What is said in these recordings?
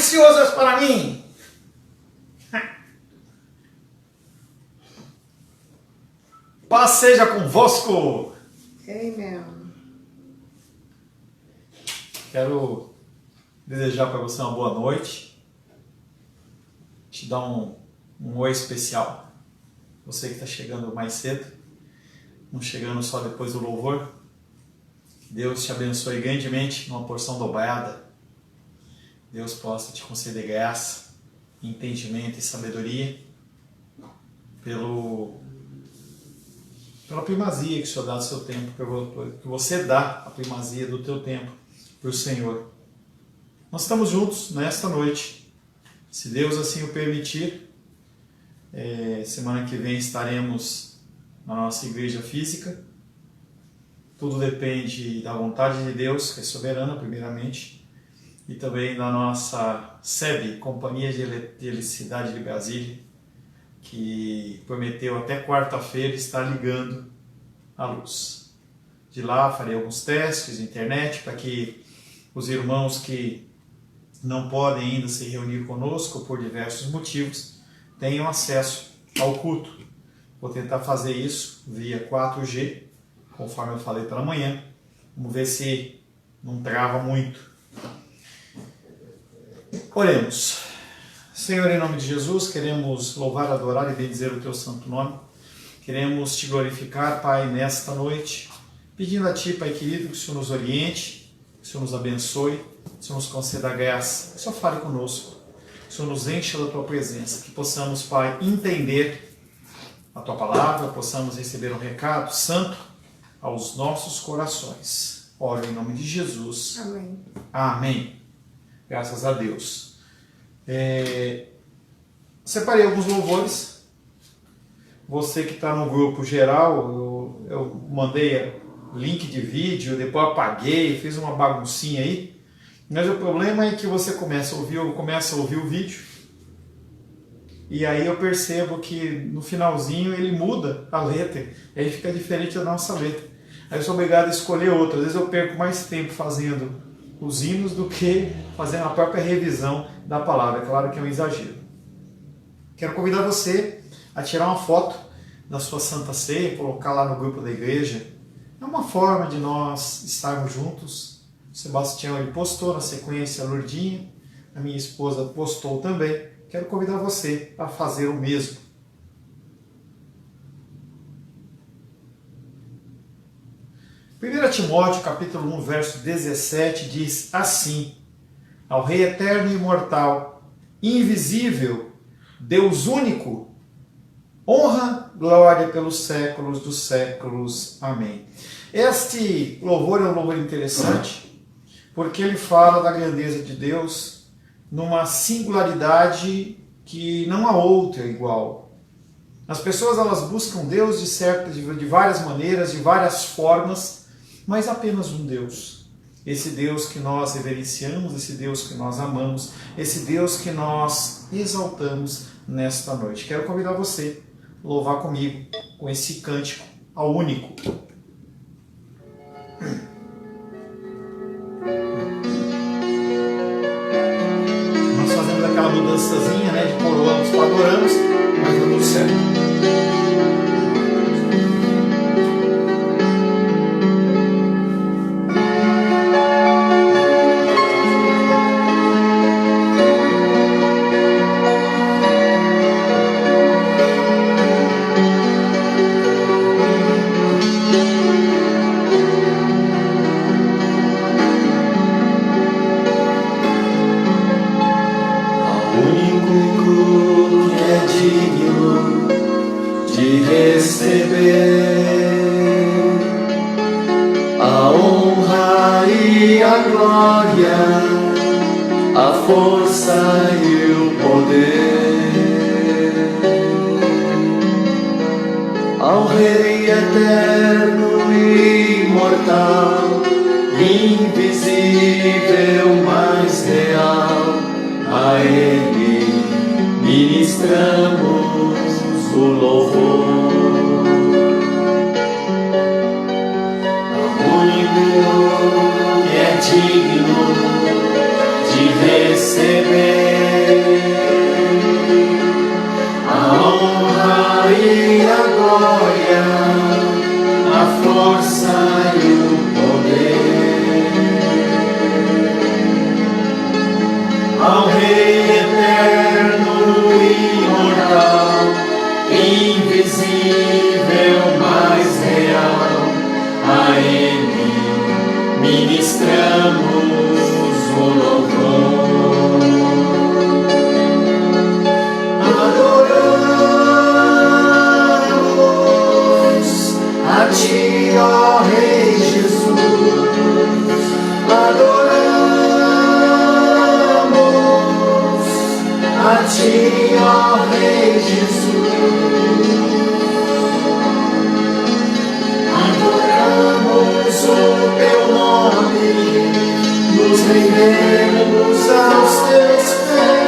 precioso és para mim. Paz seja convosco. Amen. Quero desejar para você uma boa noite. Te dar um oi especial. Você que está chegando mais cedo, não chegando só depois do louvor. Deus te abençoe grandemente numa porção dobrada. Deus possa te conceder graça, entendimento e sabedoria pela primazia que o Senhor dá do seu tempo, que você dá a primazia do teu tempo para o Senhor. Nós estamos juntos nesta noite, se Deus assim o permitir. Semana que vem estaremos na nossa igreja física. Tudo depende da vontade de Deus, que é soberana primeiramente, e também da nossa SEB, Companhia de Eletricidade de Brasília, que prometeu até quarta-feira estar ligando a luz. De lá farei alguns testes de internet para que os irmãos que não podem ainda se reunir conosco por diversos motivos tenham acesso ao culto. Vou tentar fazer isso via 4G, conforme eu falei pela manhã. Vamos ver se não trava muito. Oremos. Senhor, em nome de Jesus, queremos louvar, adorar e bendizer o Teu santo nome. Queremos Te glorificar, Pai, nesta noite, pedindo a Ti, Pai querido, que o Senhor nos oriente, que o Senhor nos abençoe, que o Senhor nos conceda a graça, que o Senhor fale conosco, que o Senhor nos encha da Tua presença, que possamos, Pai, entender a Tua palavra, possamos receber um recado santo aos nossos corações. Oro em nome de Jesus. Amém. Amém. Graças a Deus. Separei alguns louvores. Você que está no grupo geral, eu mandei link de vídeo, depois apaguei, fiz uma baguncinha aí. Mas o problema é que você começa a ouvir o vídeo e aí eu percebo que no finalzinho ele muda a letra, aí fica diferente da nossa letra. Aí eu sou obrigado a escolher outra. Às vezes eu perco mais tempo fazendo os hinos do que fazendo a própria revisão da palavra. É claro que é um exagero. Quero convidar você a tirar uma foto da sua Santa Ceia, colocar lá no grupo da igreja. É uma forma de nós estarmos juntos. O Sebastião ele postou na sequência, a Lourdinha, a minha esposa postou também. Quero convidar você a fazer o mesmo. Timóteo, capítulo 1, verso 17, diz assim: ao Rei eterno e imortal, invisível, Deus único, honra, glória pelos séculos dos séculos. Amém. Este louvor é um louvor interessante, porque ele fala da grandeza de Deus numa singularidade que não há outra igual. As pessoas elas buscam Deus de várias maneiras, de várias formas, mas apenas um Deus. Esse Deus que nós reverenciamos, esse Deus que nós amamos, esse Deus que nós exaltamos nesta noite. Quero convidar você a louvar comigo com esse cântico ao único. Nós fazemos aquela mudançazinha, né, de coroamos para adoramos, mas deu tudo certo. receber a honra e a glória, a força e o poder ao Rei eterno e imortal, invisível, mas real. A Ele ministramos o louvor. Adoramos a Ti, ó Rei Jesus. Adoramos a Ti, ó Rei Jesus. Adoramos o Teu nome, nos rendemos aos Teus pés,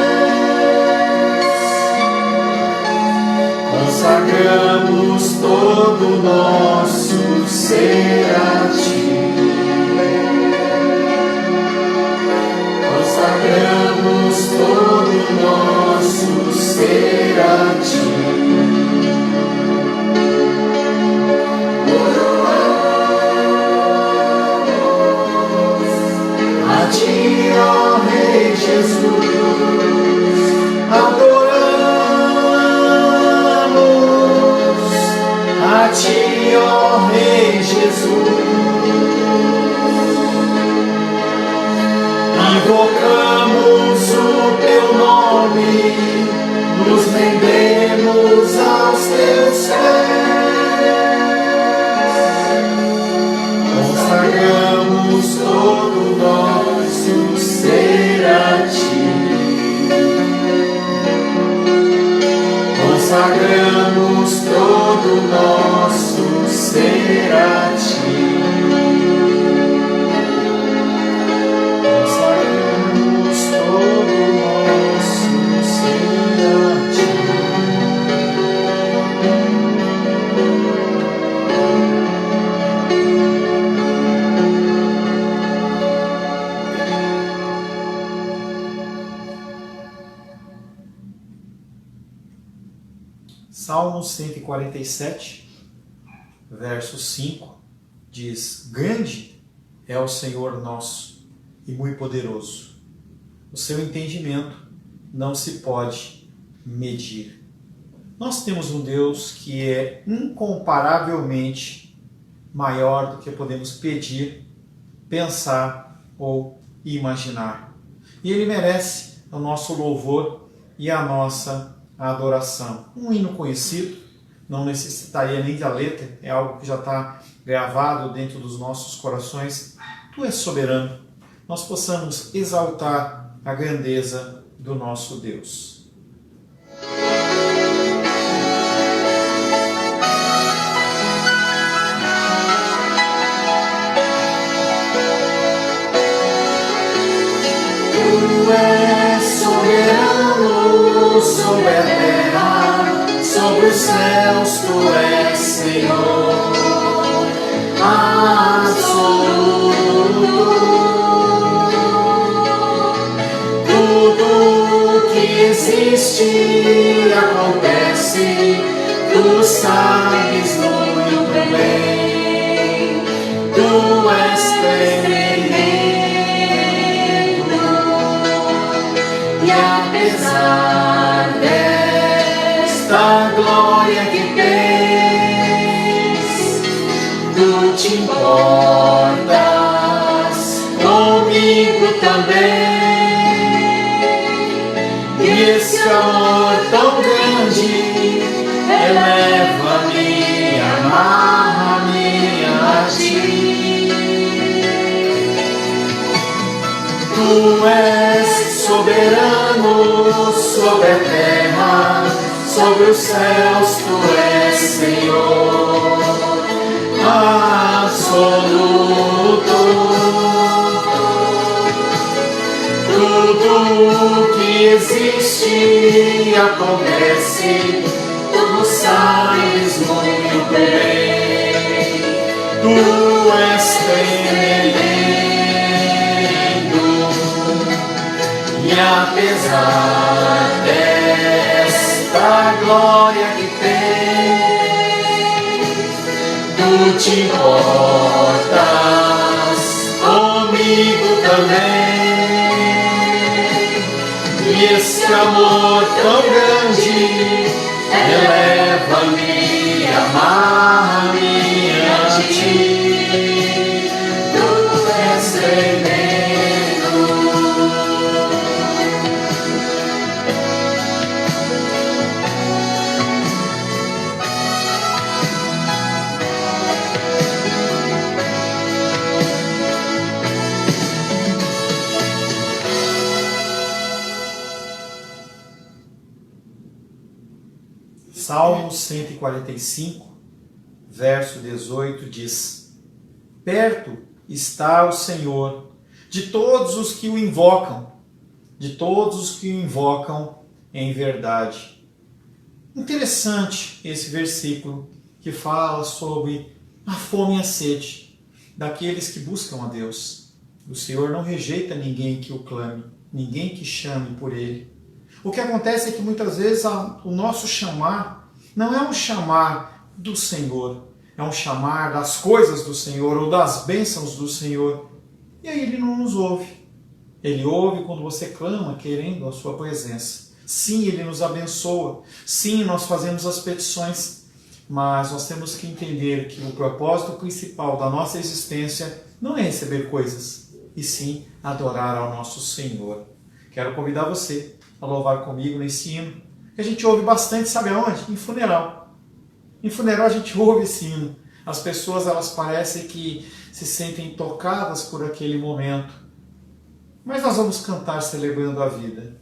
consagramos todo o nosso ser a Ti, consagramos todo o nosso ser a Ti. A Ti, ó Rei Jesus, adoramos a Ti, ó Rei Jesus, invocamos o Teu nome, nos rendemos aos Teus pés, consagramos todo o nosso ser a Ti, consagramos todo o nosso ser a Ti, consagramos todo o nosso ser a Ti. Salmos 147, verso 5, diz: Grande é o Senhor nosso e muito poderoso. O seu entendimento não se pode medir. Nós temos um Deus que é incomparavelmente maior do que podemos pedir, pensar ou imaginar. E Ele merece o nosso louvor e a nossa adoração. Um hino conhecido, não necessitaria nem da letra, é algo que já está gravado dentro dos nossos corações. Tu és soberano. Nós possamos exaltar a grandeza do nosso Deus. Tu és soberano sobre a terra, sobre os céus, Tu és Senhor absoluto. Tudo que existe acontece, Tu sabes muito bem. Tu és tremendo, e apesar desta glória que tens, Tu te importas comigo também. E esse amor tão grande eleva-me, amarra-me a Ti. Tu és soberano sobre a terra, sobre os céus, Tu és Senhor absoluto. Tudo que existe acontece, Tu sabes muito bem. Tu és tremendo, e apesar desta glória que tens, tu te importas comigo também. E esse amor tão grande eleva-me, amarra-me a ti. Tu és tremendo. Salmo 145, verso 18 diz: perto está o Senhor de todos os que o invocam, de todos os que o invocam em verdade. Interessante esse versículo que fala sobre a fome e a sede daqueles que buscam a Deus. O Senhor não rejeita ninguém que o clame, ninguém que chame por Ele. O que acontece é que muitas vezes o nosso chamar não é um chamar do Senhor, é um chamar das coisas do Senhor ou das bênçãos do Senhor. E aí Ele não nos ouve. Ele ouve quando você clama querendo a sua presença. Sim, Ele nos abençoa. Sim, nós fazemos as petições. Mas nós temos que entender que o propósito principal da nossa existência não é receber coisas, e sim adorar ao nosso Senhor. Quero convidar você a louvar comigo nesse hino, que a gente ouve bastante, sabe aonde? Em funeral. Em funeral a gente ouve esse hino. As pessoas, elas parecem que se sentem tocadas por aquele momento. Mas nós vamos cantar celebrando a vida.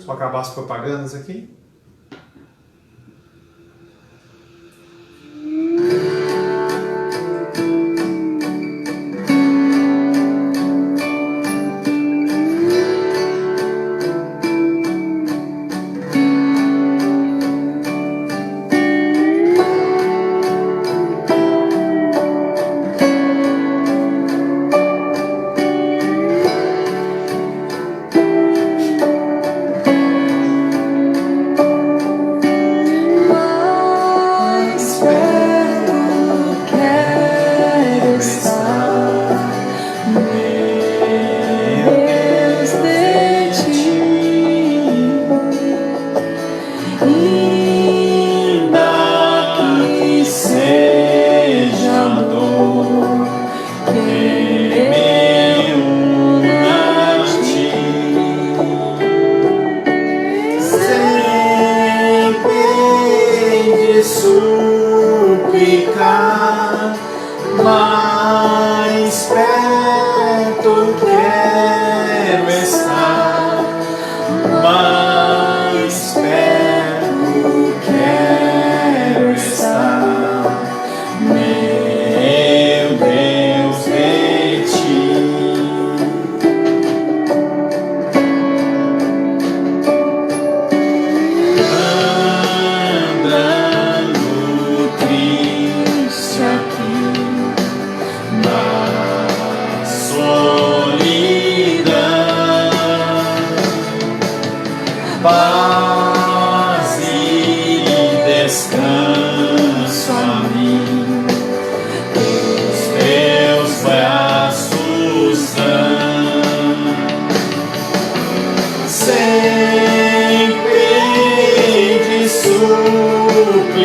Só acabar as propagandas aqui. Suplicar, mais perto quero estar, mais perto quero estar, meu Deus, de ti. Paz e descanso a mim, os teus braços dão, sempre de suplicar,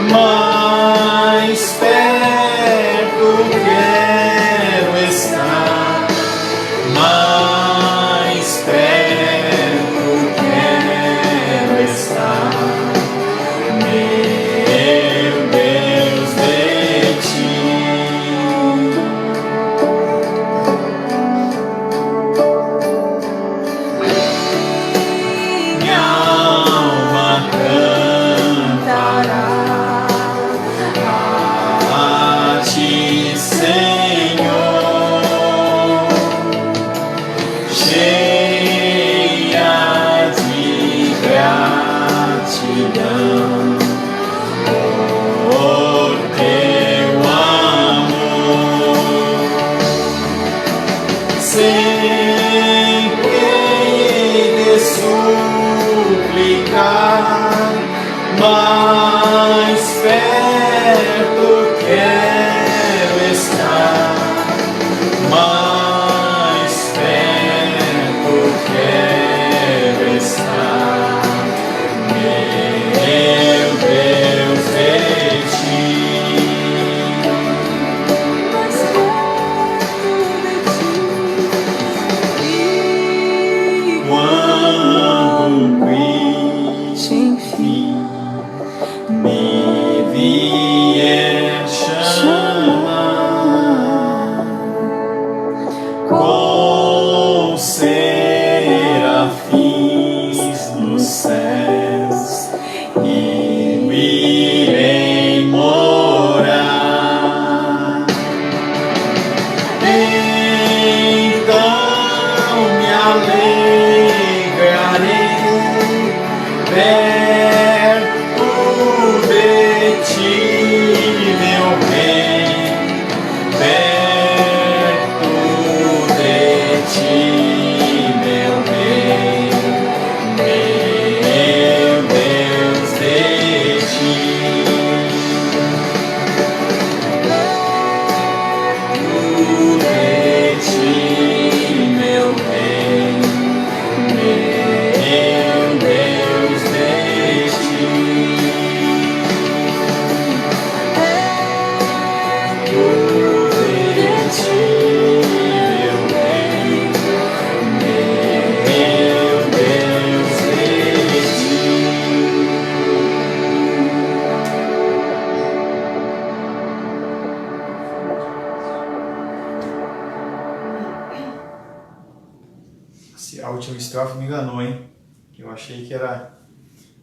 mais perto quero estar, mais perto quero estar, meu Deus, de ti. mais perto quero estar, mais perto quero estar, meu Deus, de ti. Quando Cristo enfim me vier chamar, com serafins nos céus eu irei morar. Então me alegrarei perto de ti, meu bem, perto de ti, meu bem, meu Deus, de ti. Meu bem, meu Deus, de ti. Tudo de ti, meu bem, meu Deus, de ti. A última estrofe me enganou, hein? Eu achei que era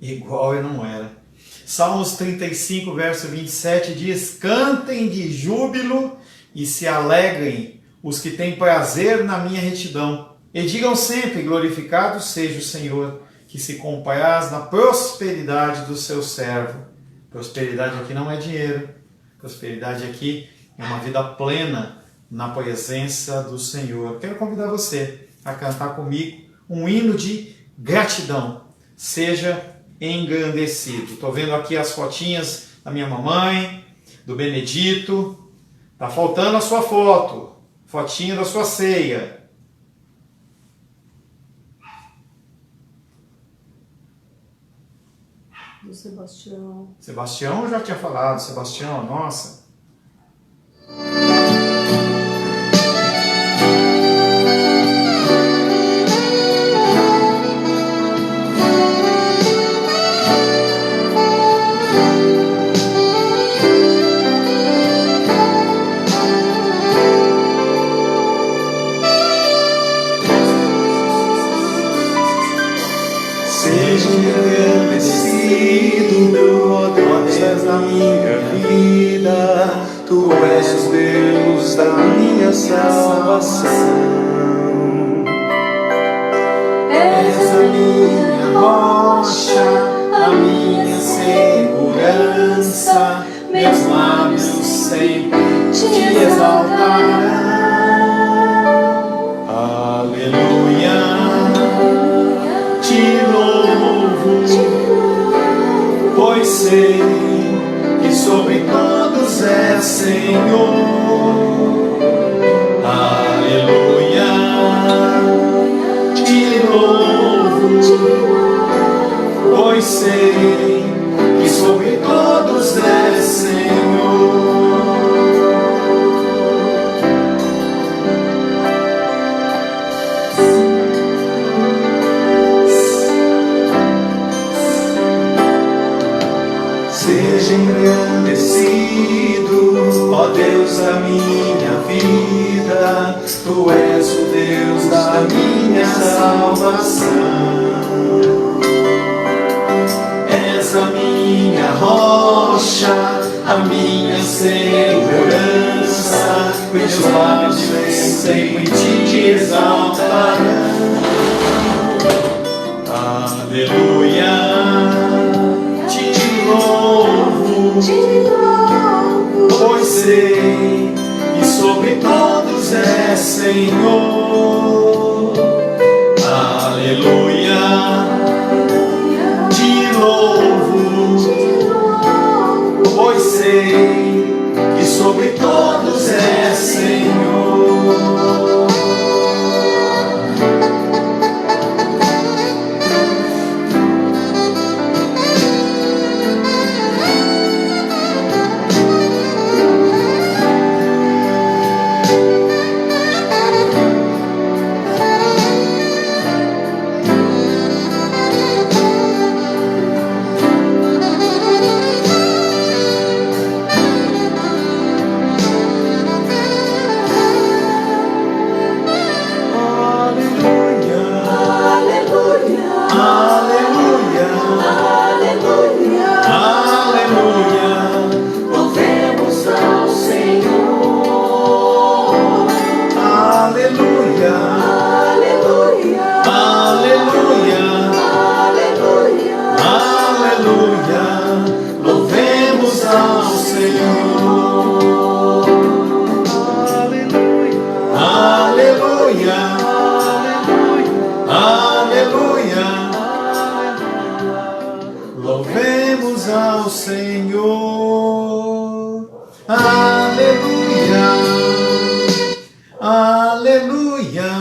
igual e não era. Salmos 35, verso 27 diz: cantem de júbilo e se alegrem os que têm prazer na minha retidão. E digam sempre: glorificado seja o Senhor, que se compraz na prosperidade do seu servo. Prosperidade aqui não é dinheiro. Prosperidade aqui é uma vida plena na presença do Senhor. Quero convidar você a cantar comigo um hino de gratidão. Seja engrandecido. Estou vendo aqui as fotinhas da minha mamãe, do Benedito. Tá faltando a sua foto, fotinha da sua ceia. Do Sebastião. Sebastião eu já tinha falado. Sebastião, nossa. Seja engrandecido, ó Deus da minha vida, Tu és o Deus da minha salvação. És a minha rocha, a minha segurança, meus lábios sempre te exaltarão. Aleluia, te louvo, pois sei que sobre todos é Senhor. Aleluia, te louvo, pois sei que sobre todos é Senhor. Seja engrandecido, ó Deus da minha vida, Tu és o Deus da minha salvação. És a minha rocha, a minha segurança, meus lábios sempre te exaltarão. Aleluia, te louvo, pois sei que sobre todos é Senhor. Aleluia, te louvo, sobre todos é Senhor. Louvemos ao Senhor. Aleluia. Aleluia.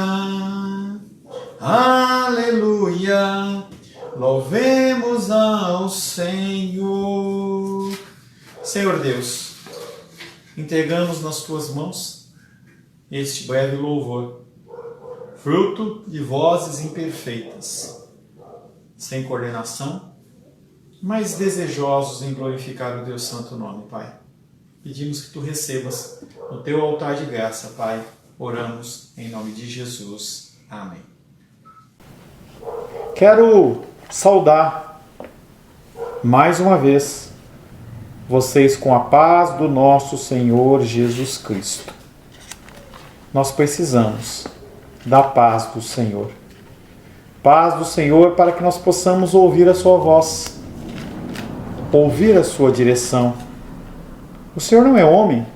Aleluia. Louvemos ao Senhor. Senhor Deus, entregamos nas tuas mãos este breve louvor, fruto de vozes imperfeitas, sem coordenação, mas desejosos em glorificar o teu santo nome, Pai. Pedimos que tu recebas no teu altar de graça, Pai. Oramos em nome de Jesus. Amém. Quero saudar mais uma vez vocês com a paz do nosso Senhor Jesus Cristo. Nós precisamos da paz do Senhor. Paz do Senhor para que nós possamos ouvir a sua voz, ouvir a sua direção. O Senhor não é homem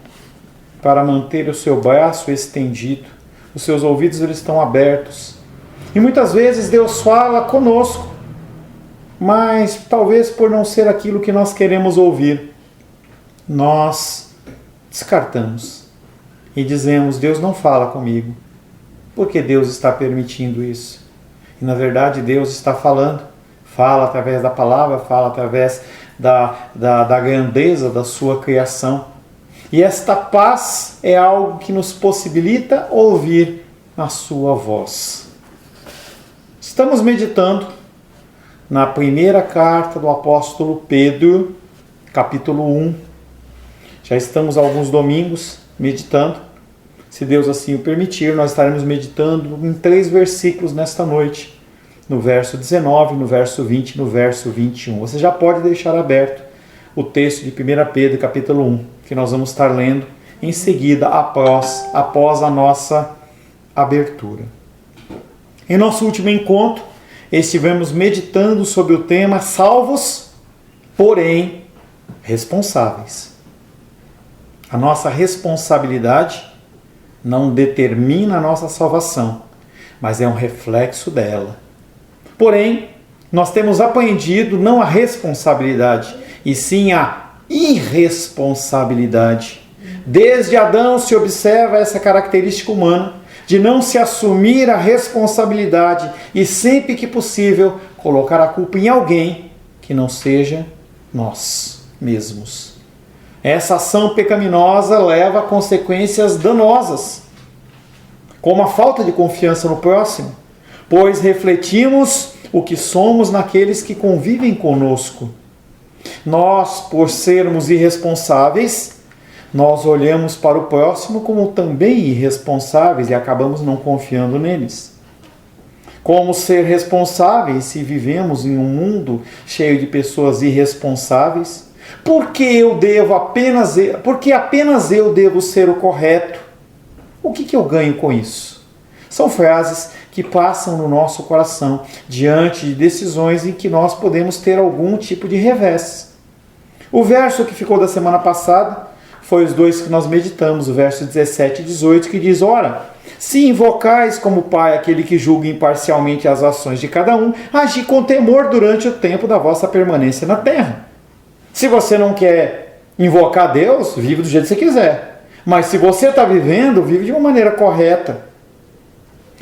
para manter o seu braço estendido. Os seus ouvidos eles estão abertos. E muitas vezes Deus fala conosco, mas talvez por não ser aquilo que nós queremos ouvir, nós descartamos e dizemos: Deus não fala comigo. Por que Deus está permitindo isso? E na verdade Deus está falando. Fala através da palavra, fala através da grandeza da sua criação. E esta paz é algo que nos possibilita ouvir a sua voz. Estamos meditando na primeira carta do apóstolo Pedro, capítulo 1. Já estamos há alguns domingos meditando. Se Deus assim o permitir, nós estaremos meditando em 3 versículos nesta noite. No verso 19, no verso 20 e no verso 21. Você já pode deixar aberto o texto de 1 Pedro, capítulo 1, que nós vamos estar lendo em seguida, após a nossa abertura. Em nosso último encontro, estivemos meditando sobre o tema salvos, porém responsáveis. A nossa responsabilidade não determina a nossa salvação, mas é um reflexo dela. Porém, nós temos aprendido não a responsabilidade, e sim a irresponsabilidade. Desde Adão se observa essa característica humana de não se assumir a responsabilidade e, sempre que possível, colocar a culpa em alguém que não seja nós mesmos. Essa ação pecaminosa leva a consequências danosas, como a falta de confiança no próximo, pois refletimos o que somos naqueles que convivem conosco. Nós, por sermos irresponsáveis, nós olhamos para o próximo como também irresponsáveis e acabamos não confiando neles. Como ser responsáveis se vivemos em um mundo cheio de pessoas irresponsáveis? Porque apenas eu devo ser o correto? O que eu ganho com isso? São frases que passam no nosso coração diante de decisões em que nós podemos ter algum tipo de revés. O verso que ficou da semana passada foi os 2 que nós meditamos, o verso 17 e 18, que diz: ora, se invocais como Pai aquele que julga imparcialmente as ações de cada um, agi com temor durante o tempo da vossa permanência na terra. Se você não quer invocar Deus, vive do jeito que você quiser. Mas se você está vivendo, vive de uma maneira correta.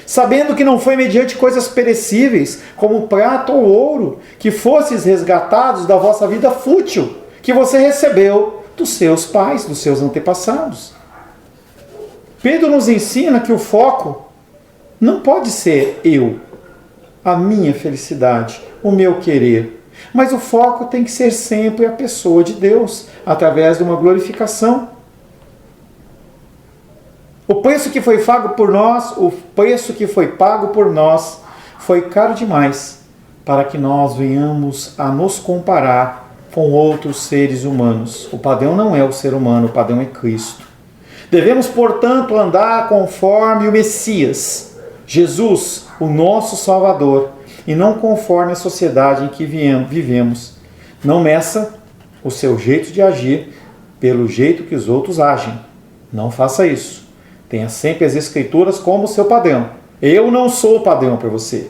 Sabendo que não foi mediante coisas perecíveis, como prata ou ouro, que fostes resgatados da vossa vida fútil, que você recebeu dos seus pais, dos seus antepassados. Pedro nos ensina que o foco não pode ser eu, a minha felicidade, o meu querer. Mas o foco tem que ser sempre a pessoa de Deus, através de uma glorificação. O preço que foi pago por nós, foi caro demais para que nós venhamos a nos comparar com outros seres humanos. O padrão não é o ser humano, o padrão é Cristo. Devemos, portanto, andar conforme o Messias, Jesus, o nosso Salvador, e não conforme a sociedade em que vivemos. Não meça o seu jeito de agir pelo jeito que os outros agem. Não faça isso. Tenha sempre as Escrituras como seu padrão. Eu não sou padrão para você.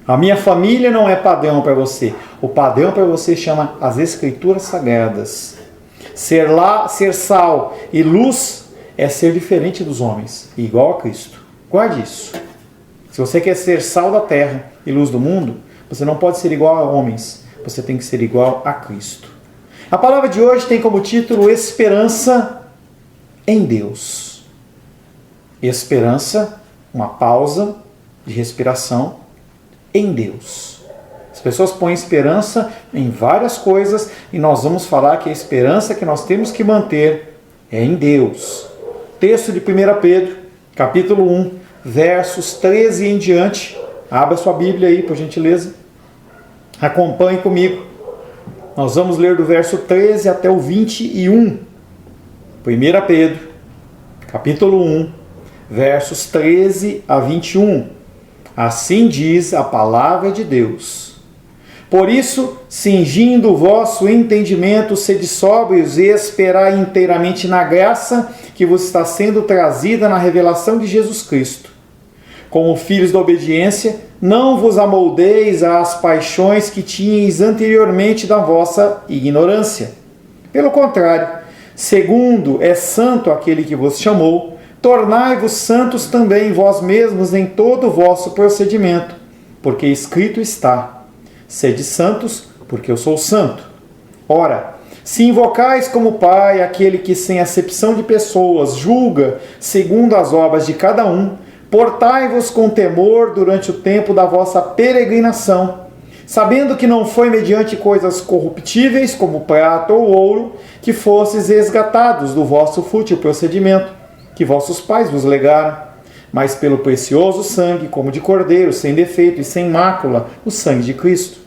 A minha família não é padrão para você. O padrão para você chama as Escrituras Sagradas. Ser sal e luz é ser diferente dos homens, igual a Cristo. Guarde isso. Se você quer ser sal da terra e luz do mundo, você não pode ser igual a homens. Você tem que ser igual a Cristo. A palavra de hoje tem como título Esperança em Deus. Esperança, uma pausa de respiração em Deus. As pessoas põem esperança em várias coisas e nós vamos falar que a esperança que nós temos que manter é em Deus. Texto de 1 Pedro, capítulo 1, versos 13 em diante. Abra sua Bíblia aí, por gentileza. Acompanhe comigo. Nós vamos ler do verso 13 até o 21. 1 Pedro, capítulo 1, versos 13 a 21. Assim diz a palavra de Deus. Por isso, cingindo o vosso entendimento, sede sóbrios e esperai inteiramente na graça que vos está sendo trazida na revelação de Jesus Cristo. Como filhos da obediência, não vos amoldeis às paixões que tinhais anteriormente da vossa ignorância. Pelo contrário, segundo é santo aquele que vos chamou, tornai-vos santos também vós mesmos em todo o vosso procedimento, porque escrito está: sede santos, porque eu sou santo. Ora, se invocais como Pai aquele que sem acepção de pessoas julga segundo as obras de cada um, portai-vos com temor durante o tempo da vossa peregrinação, sabendo que não foi mediante coisas corruptíveis como prata ou ouro que fostes resgatados do vosso fútil procedimento que vossos pais vos legaram, mas pelo precioso sangue, como de cordeiro, sem defeito e sem mácula, o sangue de Cristo.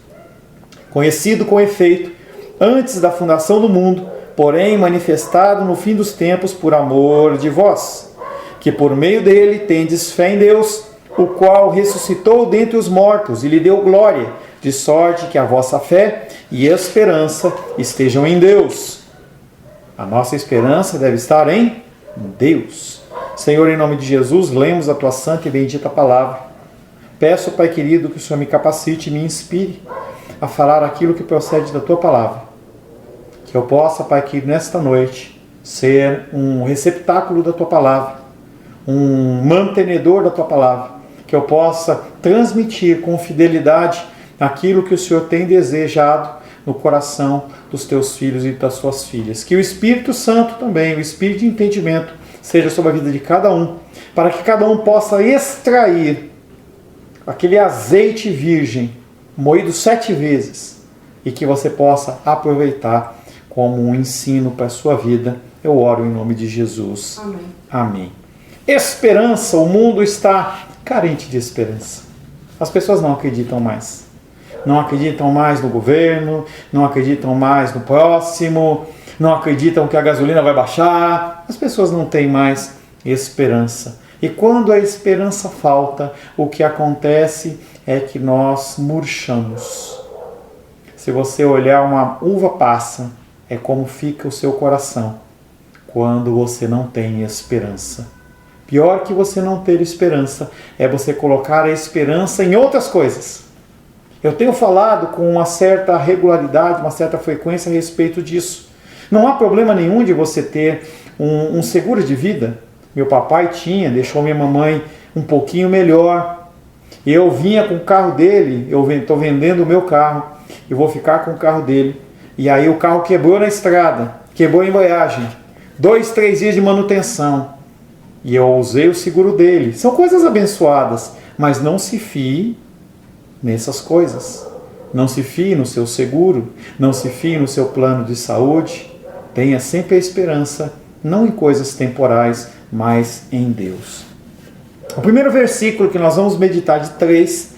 Conhecido com efeito, antes da fundação do mundo, porém manifestado no fim dos tempos por amor de vós, que por meio dele tendes fé em Deus, o qual ressuscitou dentre os mortos e lhe deu glória, de sorte que a vossa fé e esperança estejam em Deus. A nossa esperança deve estar em Deus. Senhor, em nome de Jesus, lemos a tua santa e bendita palavra. Peço, Pai querido, que o Senhor me capacite e me inspire a falar aquilo que procede da tua palavra. Que eu possa, Pai querido, nesta noite, ser um receptáculo da tua palavra, um mantenedor da tua palavra. Que eu possa transmitir com fidelidade aquilo que o Senhor tem desejado no coração dos teus filhos e das tuas filhas. Que o Espírito Santo também, o Espírito de entendimento, seja sobre a vida de cada um, para que cada um possa extrair aquele azeite virgem, moído 7 vezes, e que você possa aproveitar como um ensino para a sua vida. Eu oro em nome de Jesus. Amém. Amém. Esperança, o mundo está carente de esperança. As pessoas não acreditam mais. Não acreditam mais no governo, não acreditam mais no próximo, não acreditam que a gasolina vai baixar. As pessoas não têm mais esperança. E quando a esperança falta, o que acontece é que nós murchamos. Se você olhar uma uva passa, é como fica o seu coração quando você não tem esperança. Pior que você não ter esperança é você colocar a esperança em outras coisas. Eu tenho falado com uma certa regularidade, uma certa frequência a respeito disso. Não há problema nenhum de você ter um seguro de vida. Meu papai tinha, deixou minha mamãe um pouquinho melhor. Eu vinha com o carro dele, eu estou vendendo o meu carro, eu vou ficar com o carro dele. E aí o carro quebrou na estrada, quebrou em embreagem. 2, 3 dias de manutenção. E eu usei o seguro dele. São coisas abençoadas, mas não se fie nessas coisas. Não se fie no seu seguro, não se fie no seu plano de saúde. Tenha sempre a esperança, não em coisas temporais, mas em Deus. O primeiro versículo que nós vamos meditar de 3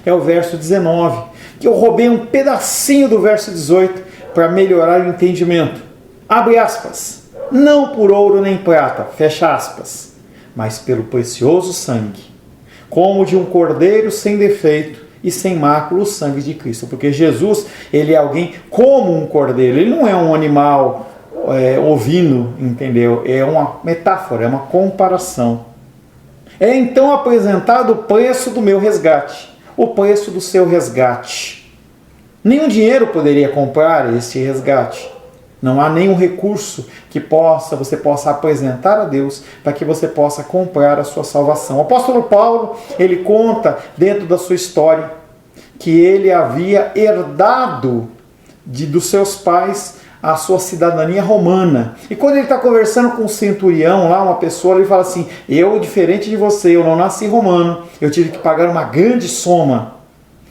é o verso 19, que eu roubei um pedacinho do verso 18 para melhorar o entendimento. Abre aspas. Não por ouro nem prata, fecha aspas, mas pelo precioso sangue, como de um cordeiro sem defeito e sem mácula, o sangue de Cristo. Porque Jesus, ele é alguém como um cordeiro, ele não é um animal ovino, entendeu? É uma metáfora, é uma comparação. É então apresentado o preço do meu resgate, o preço do seu resgate. Nenhum dinheiro poderia comprar esse resgate. Não há nenhum recurso que você possa apresentar a Deus para que você possa comprar a sua salvação. O apóstolo Paulo, ele conta dentro da sua história que ele havia herdado dos seus pais a sua cidadania romana. E quando ele está conversando com um centurião lá, uma pessoa, ele fala assim: eu, diferente de você, eu não nasci romano, eu tive que pagar uma grande soma.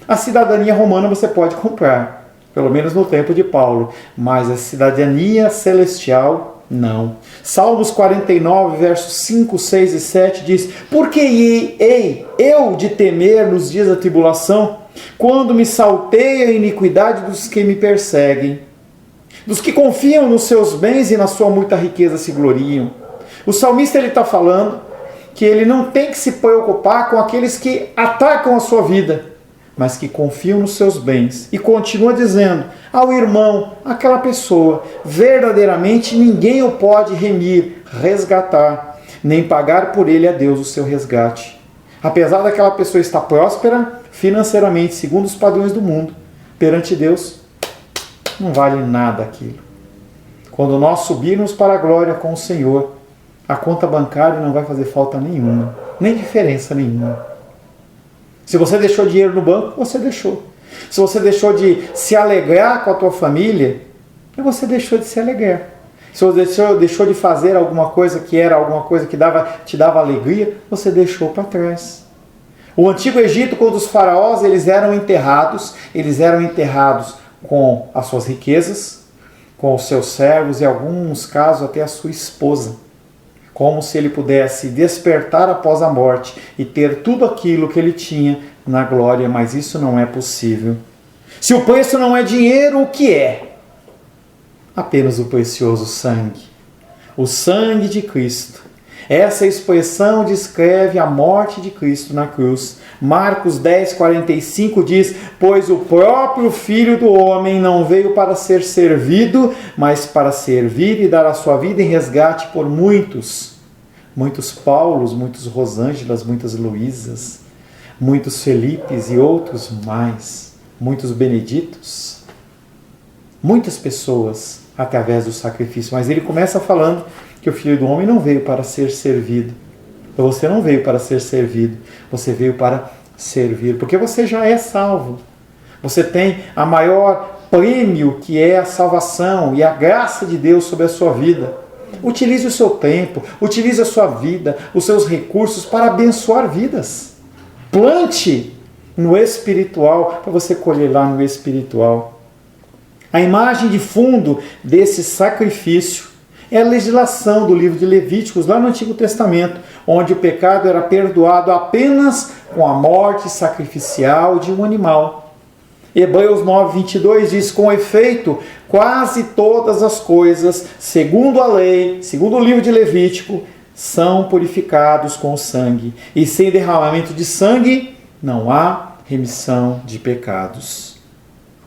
A cidadania romana você pode comprar, pelo menos no tempo de Paulo, mas a cidadania celestial, não. Salmos 49, versos 5, 6 e 7 diz: porque hei eu de temer nos dias da tribulação, quando me salteia a iniquidade dos que me perseguem, dos que confiam nos seus bens e na sua muita riqueza se gloriam. O salmista está falando que ele não tem que se preocupar com aqueles que atacam a sua vida, mas que confiam nos seus bens. E continua dizendo: ao irmão, aquela pessoa, verdadeiramente ninguém o pode remir, resgatar, nem pagar por ele a Deus o seu resgate. Apesar daquela pessoa estar próspera financeiramente, segundo os padrões do mundo, perante Deus, não vale nada aquilo. Quando nós subirmos para a glória com o Senhor, a conta bancária não vai fazer falta nenhuma, nem diferença nenhuma. Se você deixou dinheiro no banco, você deixou. Se você deixou de se alegrar com a tua família, você deixou de se alegrar. Se você deixou de fazer alguma coisa que era alguma coisa que te dava alegria, você deixou para trás. O antigo Egito, quando os faraós eles eram enterrados com as suas riquezas, com os seus servos e, em alguns casos, até a sua esposa. Como se ele pudesse despertar após a morte e ter tudo aquilo que ele tinha na glória, mas isso não é possível. Se o preço não é dinheiro, o que é? Apenas o precioso sangue. O sangue de Cristo. Essa expressão descreve a morte de Cristo na cruz. Marcos 10:45 diz: pois o próprio Filho do Homem não veio para ser servido, mas para servir e dar a sua vida em resgate por muitos. Muitos Paulos, muitos Rosângelas, muitas Luísas, muitos Felipes e outros mais. Muitos Beneditos. Muitas pessoas através do sacrifício. Mas ele começa falando que o Filho do Homem não veio para ser servido. Você não veio para ser servido, você veio para servir, porque você já é salvo. Você tem a maior prêmio, que é a salvação e a graça de Deus sobre a sua vida. Utilize o seu tempo, utilize a sua vida, os seus recursos para abençoar vidas. Plante no espiritual, para você colher lá no espiritual. A imagem de fundo desse sacrifício é a legislação do livro de Levíticos, lá no Antigo Testamento, onde o pecado era perdoado apenas com a morte sacrificial de um animal. Hebreus 9:22 diz: com efeito, quase todas as coisas, segundo a lei, segundo o livro de Levítico, são purificados com o sangue, e sem derramamento de sangue não há remissão de pecados.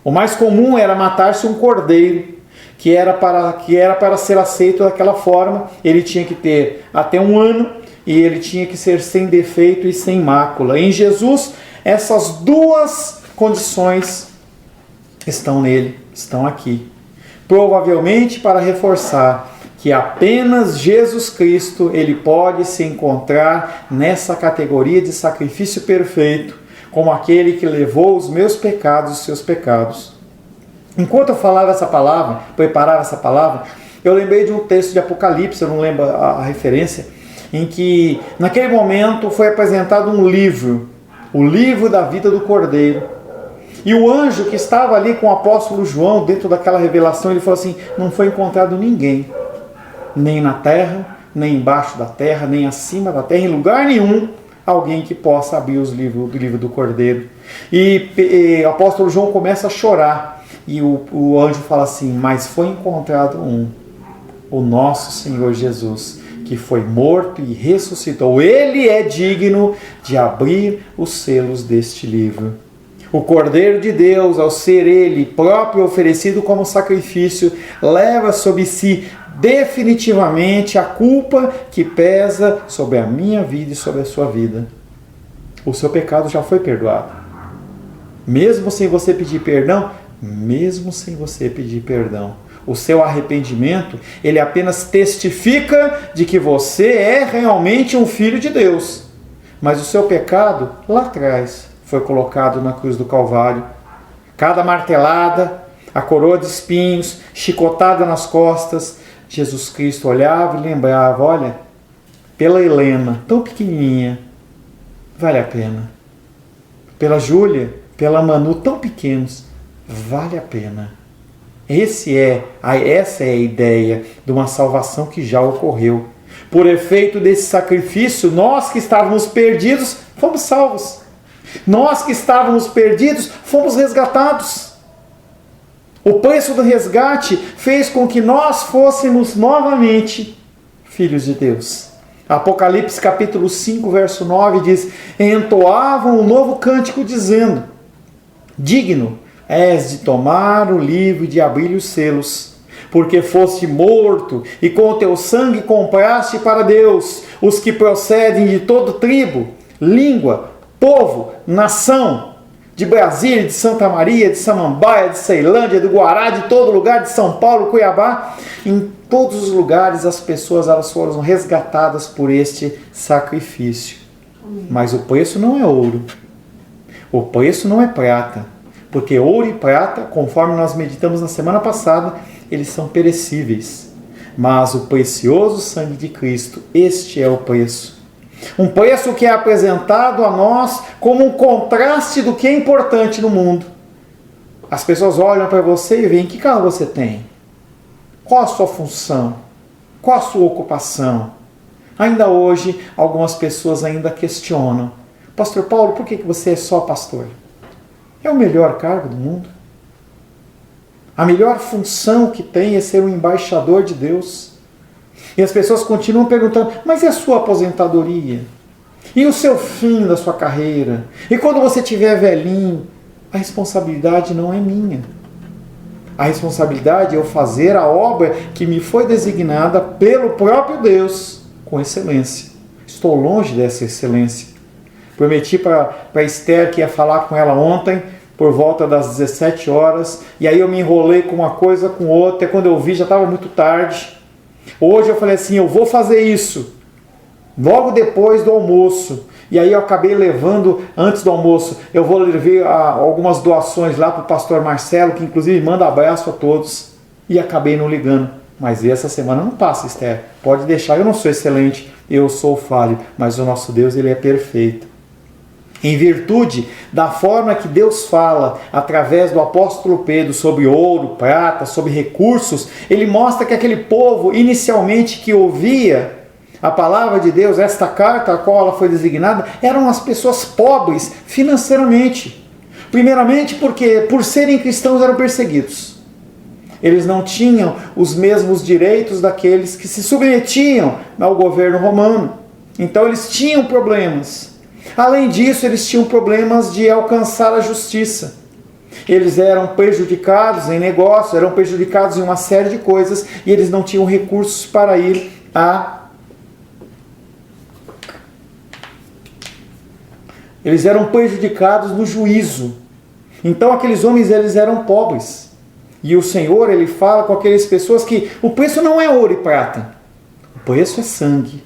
O mais comum era matar-se um cordeiro, que era para ser aceito daquela forma. Ele tinha que ter até 1 ano e ele tinha que ser sem defeito e sem mácula. Em Jesus, essas duas condições estão nele, estão aqui. provavelmente para reforçar que apenas Jesus Cristo ele pode se encontrar nessa categoria de sacrifício perfeito, como aquele que levou os meus pecados e os seus pecados. Enquanto eu falava essa palavra, preparava essa palavra, eu lembrei de um texto de Apocalipse, eu não lembro a referência, em que naquele momento foi apresentado um livro, o livro da vida do Cordeiro. E o anjo que estava ali com o apóstolo João, dentro daquela revelação, ele falou assim: não foi encontrado ninguém, nem na terra, nem embaixo da terra, nem acima da terra, em lugar nenhum, alguém que possa abrir os livros do livro do Cordeiro. E o apóstolo João começa a chorar. E o anjo fala assim: mas foi encontrado um, o nosso Senhor Jesus, que foi morto e ressuscitou. Ele é digno de abrir os selos deste livro. O Cordeiro de Deus, ao ser Ele próprio oferecido como sacrifício, leva sobre si definitivamente a culpa que pesa sobre a minha vida e sobre a sua vida. O seu pecado já foi perdoado. Mesmo sem você pedir perdão, mesmo sem você pedir perdão, o seu arrependimento, ele apenas testifica de que você é realmente um filho de Deus. Mas o seu pecado, lá atrás, foi colocado na cruz do Calvário. Cada martelada, a coroa de espinhos, chicotada nas costas, Jesus Cristo olhava e lembrava: olha, pela Helena, tão pequenininha, vale a pena. Pela Júlia, pela Manu, tão pequenos, vale a pena. Essa é a ideia de uma salvação que já ocorreu. Por efeito desse sacrifício, nós que estávamos perdidos, fomos salvos. Nós que estávamos perdidos, fomos resgatados. O preço do resgate fez com que nós fôssemos novamente filhos de Deus. Apocalipse capítulo 5, verso 9 diz: entoavam um novo cântico dizendo: digno és de tomar o livro e de abrir os selos, porque foste morto e com o teu sangue compraste para Deus os que procedem de todo tribo, língua, povo, nação, de Brasília, de Santa Maria, de Samambaia, de Ceilândia, do Guará, de todo lugar, de São Paulo, Cuiabá. Em todos os lugares as pessoas elas foram resgatadas por este sacrifício. Mas o preço não é ouro, o preço não é prata, porque ouro e prata, conforme nós meditamos na semana passada, eles são perecíveis. Mas o precioso sangue de Cristo, este é o preço. Um preço que é apresentado a nós como um contraste do que é importante no mundo. As pessoas olham para você e veem: que carro você tem? Qual a sua função? Qual a sua ocupação? Ainda hoje, algumas pessoas ainda questionam: Pastor Paulo, por que você é só pastor? É o melhor cargo do mundo. A melhor função que tem é ser um embaixador de Deus. E as pessoas continuam perguntando: mas e a sua aposentadoria? E o seu fim da sua carreira? E quando você estiver velhinho? A responsabilidade não é minha. A responsabilidade é eu fazer a obra que me foi designada pelo próprio Deus com excelência. Estou longe dessa excelência. Prometi para Esther que ia falar com ela ontem, por volta das 17 horas, e aí eu me enrolei com uma coisa, com outra, e quando eu vi já estava muito tarde. Hoje eu falei assim: eu vou fazer isso logo depois do almoço. E aí eu acabei levando, antes do almoço, eu vou levar algumas doações lá para o pastor Marcelo, que inclusive manda abraço a todos, e acabei não ligando. Mas essa semana não passa, Esther, pode deixar, eu não sou excelente, eu sou falho, mas o nosso Deus, ele é perfeito. Em virtude da forma que Deus fala através do apóstolo Pedro sobre ouro, prata, sobre recursos, ele mostra que aquele povo inicialmente que ouvia a palavra de Deus, esta carta a qual ela foi designada, eram as pessoas pobres financeiramente. Primeiramente porque por serem cristãos eram perseguidos. Eles não tinham os mesmos direitos daqueles que se submetiam ao governo romano. Então eles tinham problemas. Além disso, eles tinham problemas de alcançar a justiça. Eles eram prejudicados em negócios, eram prejudicados em uma série de coisas, e eles não tinham recursos para ir a... Eles eram prejudicados no juízo. Então aqueles homens, eles eram pobres. E o Senhor, Ele fala com aquelas pessoas que o preço não é ouro e prata. O preço é sangue.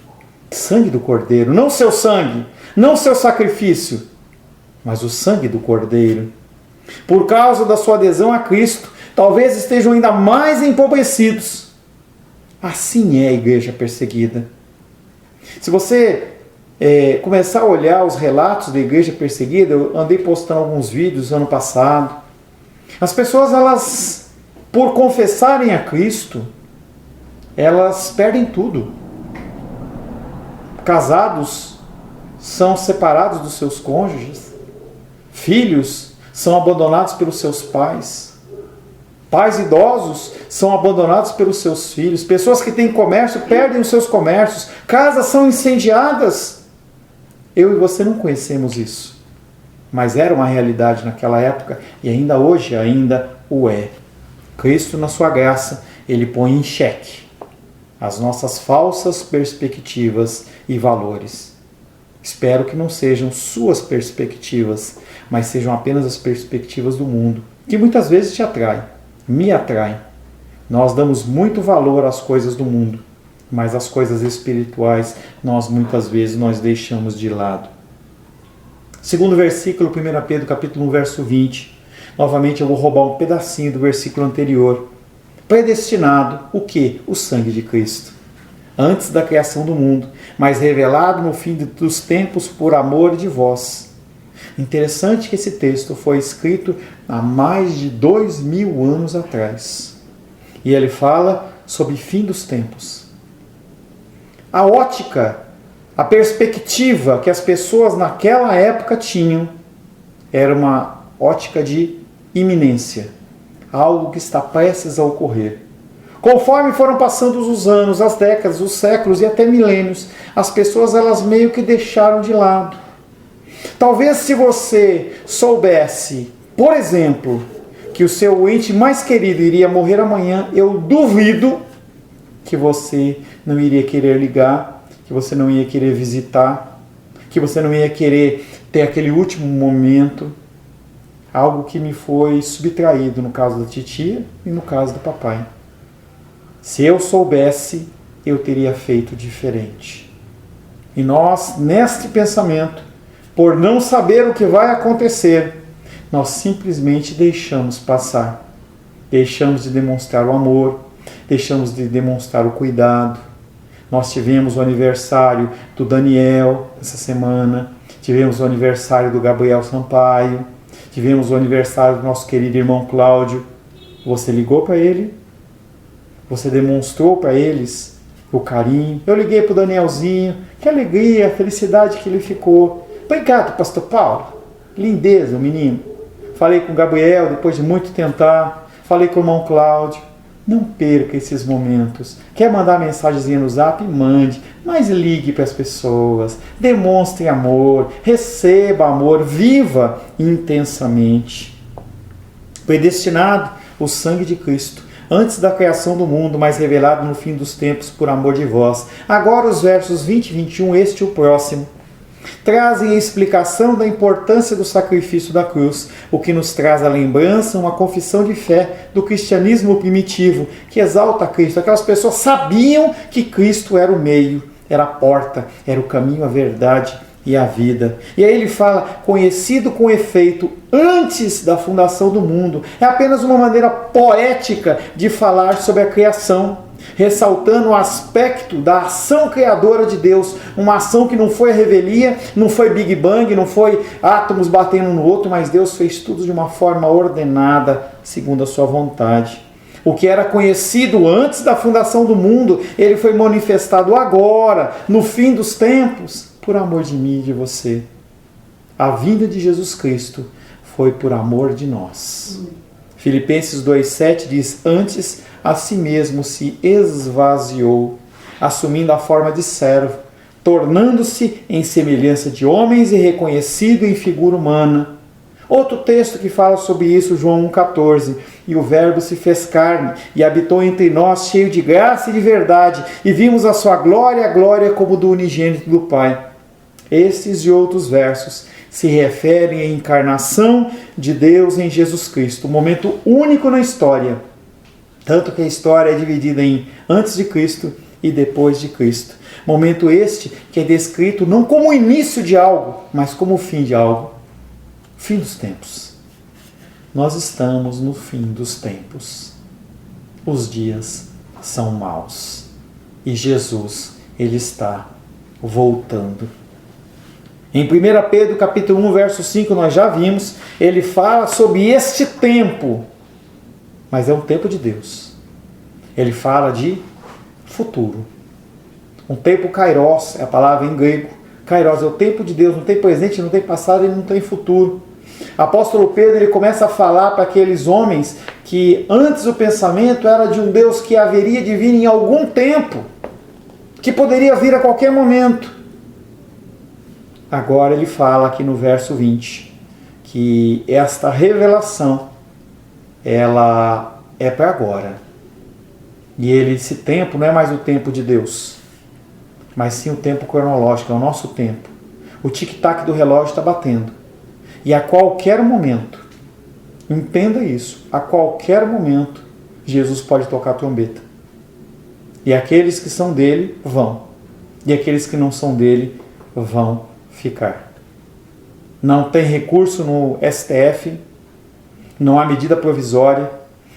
Sangue do Cordeiro. Não seu sangue, não seu sacrifício, mas o sangue do Cordeiro. Por causa da sua adesão a Cristo, talvez estejam ainda mais empobrecidos. Assim é a igreja perseguida. Se você começar a olhar os relatos da igreja perseguida, eu andei postando alguns vídeos ano passado. As pessoas, elas, por confessarem a Cristo, elas perdem tudo. Casados são separados dos seus cônjuges. Filhos são abandonados pelos seus pais. Pais idosos são abandonados pelos seus filhos. Pessoas que têm comércio perdem os seus comércios. Casas são incendiadas. Eu e você não conhecemos isso. Mas era uma realidade naquela época e ainda hoje o é. Cristo, na sua graça, Ele põe em xeque as nossas falsas perspectivas e valores. Espero que não sejam suas perspectivas, mas sejam apenas as perspectivas do mundo, que muitas vezes te atraem, me atraem. Nós damos muito valor às coisas do mundo, mas as coisas espirituais muitas vezes nós deixamos de lado. Segundo versículo, 1 Pedro capítulo 1, verso 20. Novamente eu vou roubar um pedacinho do versículo anterior. Predestinado, o quê? O sangue de Cristo. Antes da criação do mundo, mas revelado no fim dos tempos por amor de vós. Interessante que esse texto foi escrito há mais de 2000 anos atrás. E ele fala sobre fim dos tempos. A ótica, a perspectiva que as pessoas naquela época tinham era uma ótica de iminência. Algo que está prestes a ocorrer. Conforme foram passando os anos, as décadas, os séculos e até milênios, as pessoas elas meio que deixaram de lado. Talvez se você soubesse, por exemplo, que o seu ente mais querido iria morrer amanhã, eu duvido que você não iria querer ligar, que você não ia querer visitar, que você não ia querer ter aquele último momento. Algo que me foi subtraído no caso da titia e no caso do papai. Se eu soubesse, eu teria feito diferente. E nós, neste pensamento, por não saber o que vai acontecer, nós simplesmente deixamos passar. Deixamos de demonstrar o amor, deixamos de demonstrar o cuidado. Nós tivemos o aniversário do Daniel essa semana, tivemos o aniversário do Gabriel Sampaio, tivemos o aniversário do nosso querido irmão Cláudio. Você ligou para ele? Você demonstrou para eles o carinho? Eu liguei para o Danielzinho. Que alegria, a felicidade que ele ficou. Obrigado, pastor Paulo. Lindeza, o menino. Falei com o Gabriel depois de muito tentar. Falei com o irmão Cláudio. Não perca esses momentos. Quer mandar mensagenzinha no Zap? Mande. Mas ligue para as pessoas. Demonstre amor. Receba amor. Viva intensamente. Predestinado, o sangue de Cristo. Antes da criação do mundo, mas revelado no fim dos tempos por amor de vós. Agora os versos 20 e 21, este e o próximo, trazem a explicação da importância do sacrifício da cruz, o que nos traz a lembrança, uma confissão de fé do cristianismo primitivo, que exalta Cristo. Aquelas pessoas sabiam que Cristo era o meio, era a porta, era o caminho, a verdade e a vida. E aí ele fala, conhecido com efeito antes da fundação do mundo. É apenas uma maneira poética de falar sobre a criação, ressaltando o aspecto da ação criadora de Deus, uma ação que não foi revelia, não foi Big Bang, não foi átomos batendo um no outro, mas Deus fez tudo de uma forma ordenada, segundo a sua vontade. O que era conhecido antes da fundação do mundo, ele foi manifestado agora, no fim dos tempos, por amor de mim e de você. A vinda de Jesus Cristo foi por amor de nós. Filipenses 2,7 diz, antes a si mesmo se esvaziou, assumindo a forma de servo, tornando-se em semelhança de homens e reconhecido em figura humana. Outro texto que fala sobre isso, João 1,14. E o Verbo se fez carne e habitou entre nós, cheio de graça e de verdade, e vimos a sua glória, a glória como do unigênito do Pai. Estes e outros versos se referem à encarnação de Deus em Jesus Cristo, um momento único na história, Tanto que a história é dividida em antes de Cristo e depois de Cristo. Momento este que é descrito não como o início de algo, mas como o fim de algo. Fim dos tempos. Nós estamos no fim dos tempos. Os dias são maus. E Jesus, Ele está voltando. Em 1 Pedro capítulo 1, verso 5, nós já vimos, ele fala sobre este tempo, mas é um tempo de Deus. Ele fala de futuro. Um tempo kairos, é a palavra em grego. Kairos é o tempo de Deus, não tem presente, não tem passado e não tem futuro. Apóstolo Pedro, ele começa a falar para aqueles homens que antes o pensamento era de um Deus que haveria de vir em algum tempo, que poderia vir a qualquer momento. Agora ele fala aqui no verso 20 que esta revelação ela é para agora. E esse tempo não é mais o tempo de Deus, mas sim o tempo cronológico, é o nosso tempo. O tic-tac do relógio está batendo. E a qualquer momento, entenda isso, a qualquer momento Jesus pode tocar a trombeta. E aqueles que são dele vão. E aqueles que não são dele vão ficar. Não tem recurso no STF, não há medida provisória,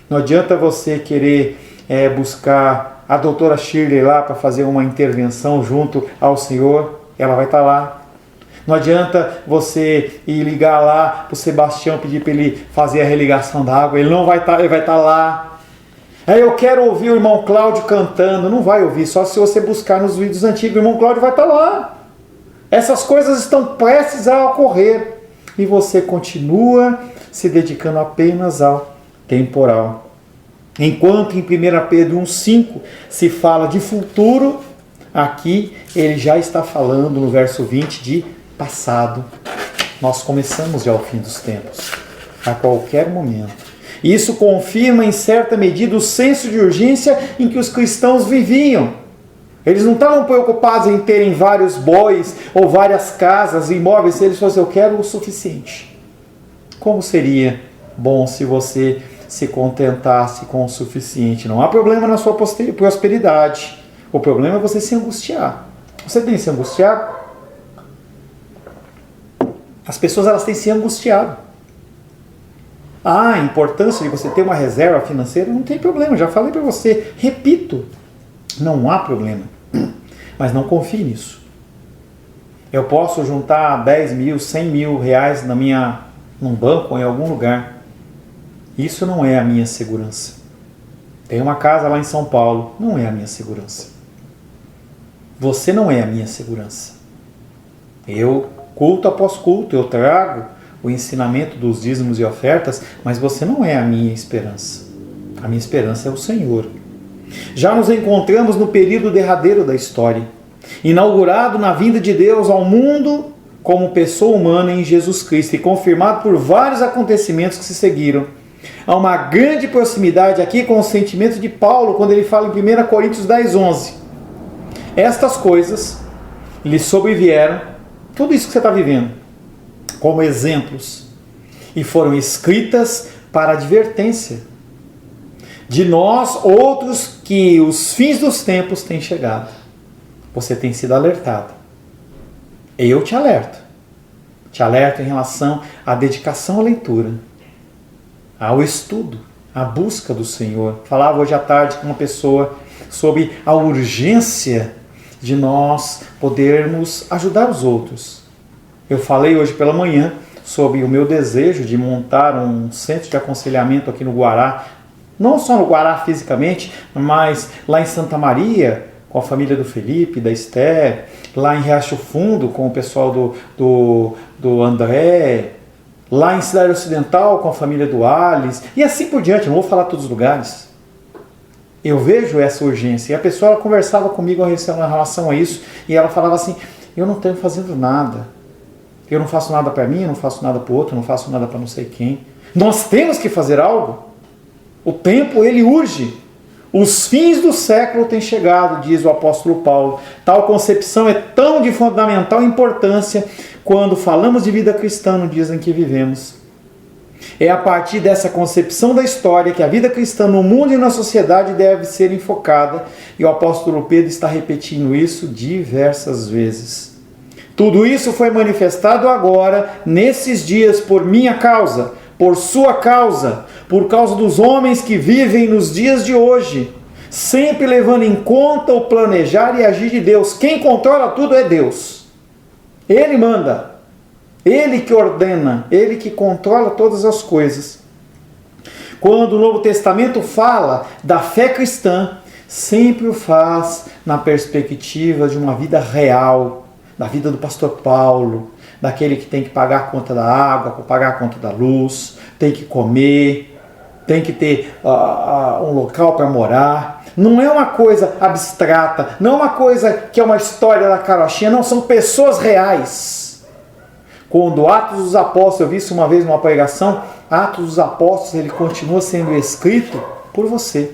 não adianta você querer buscar a doutora Shirley lá para fazer uma intervenção junto ao Senhor, ela vai estar lá. Não adianta você ir ligar lá para o Sebastião, pedir para ele fazer a religação da água, ele não vai estar, ele vai estar lá. Eu quero ouvir o irmão Cláudio cantando, não vai ouvir, só se você buscar nos vídeos antigos, o irmão Cláudio vai estar lá. Essas coisas estão prestes a ocorrer e você continua se dedicando apenas ao temporal. Enquanto em 1 Pedro 1,5 se fala de futuro, aqui ele já está falando no verso 20 de passado. Nós começamos já o fim dos tempos, a qualquer momento. Isso confirma em certa medida o senso de urgência em que os cristãos viviam. Eles não estavam preocupados em terem vários bois ou várias casas, imóveis, se eles fossem, eu quero o suficiente. Como seria bom se você se contentasse com o suficiente? Não há problema na sua prosperidade. O problema é você se angustiar. Você tem se angustiado? As pessoas elas têm se angustiado. A importância de você ter uma reserva financeira não tem problema, já falei para você, repito. Não há problema, mas não confie nisso. Eu posso juntar 10 mil, 100 mil reais num banco ou em algum lugar. Isso não é a minha segurança. Tem uma casa lá em São Paulo, não é a minha segurança. Você não é a minha segurança. Eu, culto após culto, eu trago o ensinamento dos dízimos e ofertas, mas você não é a minha esperança. A minha esperança é o Senhor. Já nos encontramos no período derradeiro da história, inaugurado na vinda de Deus ao mundo como pessoa humana em Jesus Cristo e confirmado por vários acontecimentos que se seguiram. Há uma grande proximidade aqui com o sentimento de Paulo quando ele fala em 1 Coríntios 10:11. Estas coisas lhe sobrevieram, tudo isso que você está vivendo, como exemplos, e foram escritas para advertência de nós outros que os fins dos tempos têm chegado. Você tem sido alertado. Eu te alerto. Te alerto em relação à dedicação à leitura, ao estudo, à busca do Senhor. Falava hoje à tarde com uma pessoa sobre a urgência de nós podermos ajudar os outros. Eu falei hoje pela manhã sobre o meu desejo de montar um centro de aconselhamento aqui no Guará, não só no Guará fisicamente, mas lá em Santa Maria, com a família do Felipe, da Esther, lá em Riacho Fundo, com o pessoal do André, lá em Cidade Ocidental, com a família do Alice, e assim por diante, não vou falar todos os lugares. Eu vejo essa urgência, e a pessoa ela conversava comigo em relação a isso, e ela falava assim, eu não estou fazendo nada, eu não faço nada para mim, eu não faço nada para o outro, eu não faço nada para não sei quem. Nós temos que fazer algo. O tempo, ele urge. Os fins do século têm chegado, diz o apóstolo Paulo. Tal concepção é tão de fundamental importância quando falamos de vida cristã no dias em que vivemos. É a partir dessa concepção da história que a vida cristã no mundo e na sociedade deve ser enfocada, e o apóstolo Pedro está repetindo isso diversas vezes. Tudo isso foi manifestado agora, nesses dias, por minha causa, por sua causa, por causa dos homens que vivem nos dias de hoje, sempre levando em conta o planejar e agir de Deus. Quem controla tudo é Deus. Ele manda. Ele que ordena, Ele que controla todas as coisas. Quando o Novo Testamento fala da fé cristã, sempre o faz na perspectiva de uma vida real, da vida do pastor Paulo, daquele que tem que pagar a conta da água, pagar a conta da luz, tem que comer, tem que ter um local para morar. Não é uma coisa abstrata, não é uma coisa que é uma história da carochinha, não, são pessoas reais. Quando Atos dos Apóstolos, eu vi isso uma vez numa pregação, Atos dos Apóstolos, ele continua sendo escrito por você.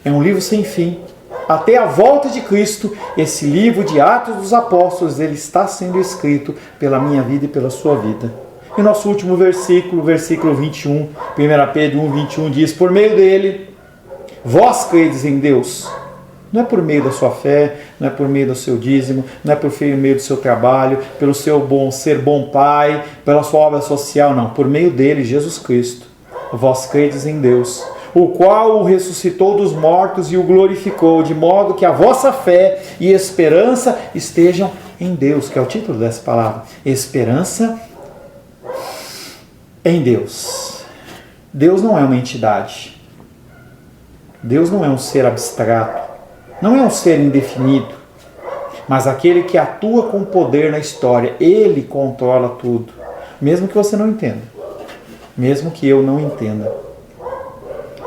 É um livro sem fim. Até a volta de Cristo, esse livro de Atos dos Apóstolos, ele está sendo escrito pela minha vida e pela sua vida. E nosso último versículo, versículo 21, 1 Pedro 1, 21, diz: por meio dele, vós credes em Deus. Não é por meio da sua fé, não é por meio do seu dízimo, não é por meio do seu trabalho, pelo seu ser bom pai, pela sua obra social, não. Por meio dele, Jesus Cristo, vós credes em Deus, o qual o ressuscitou dos mortos e o glorificou, de modo que a vossa fé e esperança estejam em Deus, que é o título dessa palavra. Esperança em Deus. Deus não é uma entidade. Deus não é um ser abstrato. Não é um ser indefinido, mas aquele que atua com poder na história. Ele controla tudo, mesmo que você não entenda, mesmo que eu não entenda.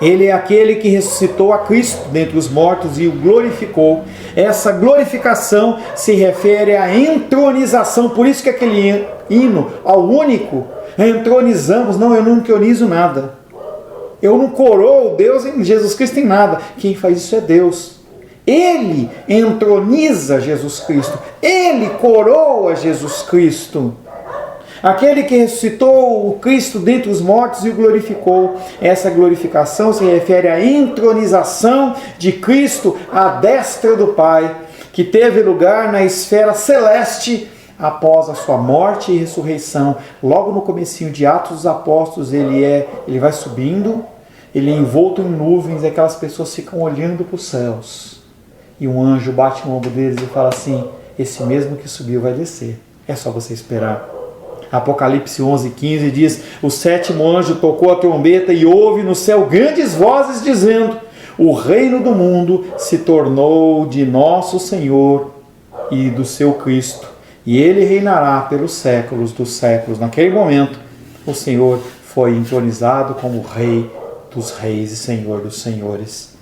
Ele é aquele que ressuscitou a Cristo dentre os mortos e o glorificou. Essa glorificação se refere à entronização, por isso que aquele hino ao único, entronizamos, não, eu não entronizo nada. Eu não coroo Deus em Jesus Cristo em nada. Quem faz isso é Deus. Ele entroniza Jesus Cristo. Ele coroa Jesus Cristo. Aquele que ressuscitou o Cristo dentre os mortos e o glorificou. Essa glorificação se refere à entronização de Cristo à destra do Pai, que teve lugar na esfera celeste após a sua morte e ressurreição. Logo no comecinho de Atos dos Apóstolos, ele vai subindo, ele é envolto em nuvens, e aquelas pessoas ficam olhando para os céus. E um anjo bate no ombro deles e fala assim: esse mesmo que subiu vai descer. É só você esperar. Apocalipse 11:15 diz: o sétimo anjo tocou a trombeta e houve no céu grandes vozes dizendo: o reino do mundo se tornou de nosso Senhor e do seu Cristo, e ele reinará pelos séculos dos séculos. Naquele momento, o Senhor foi entronizado como Rei dos reis e Senhor dos senhores.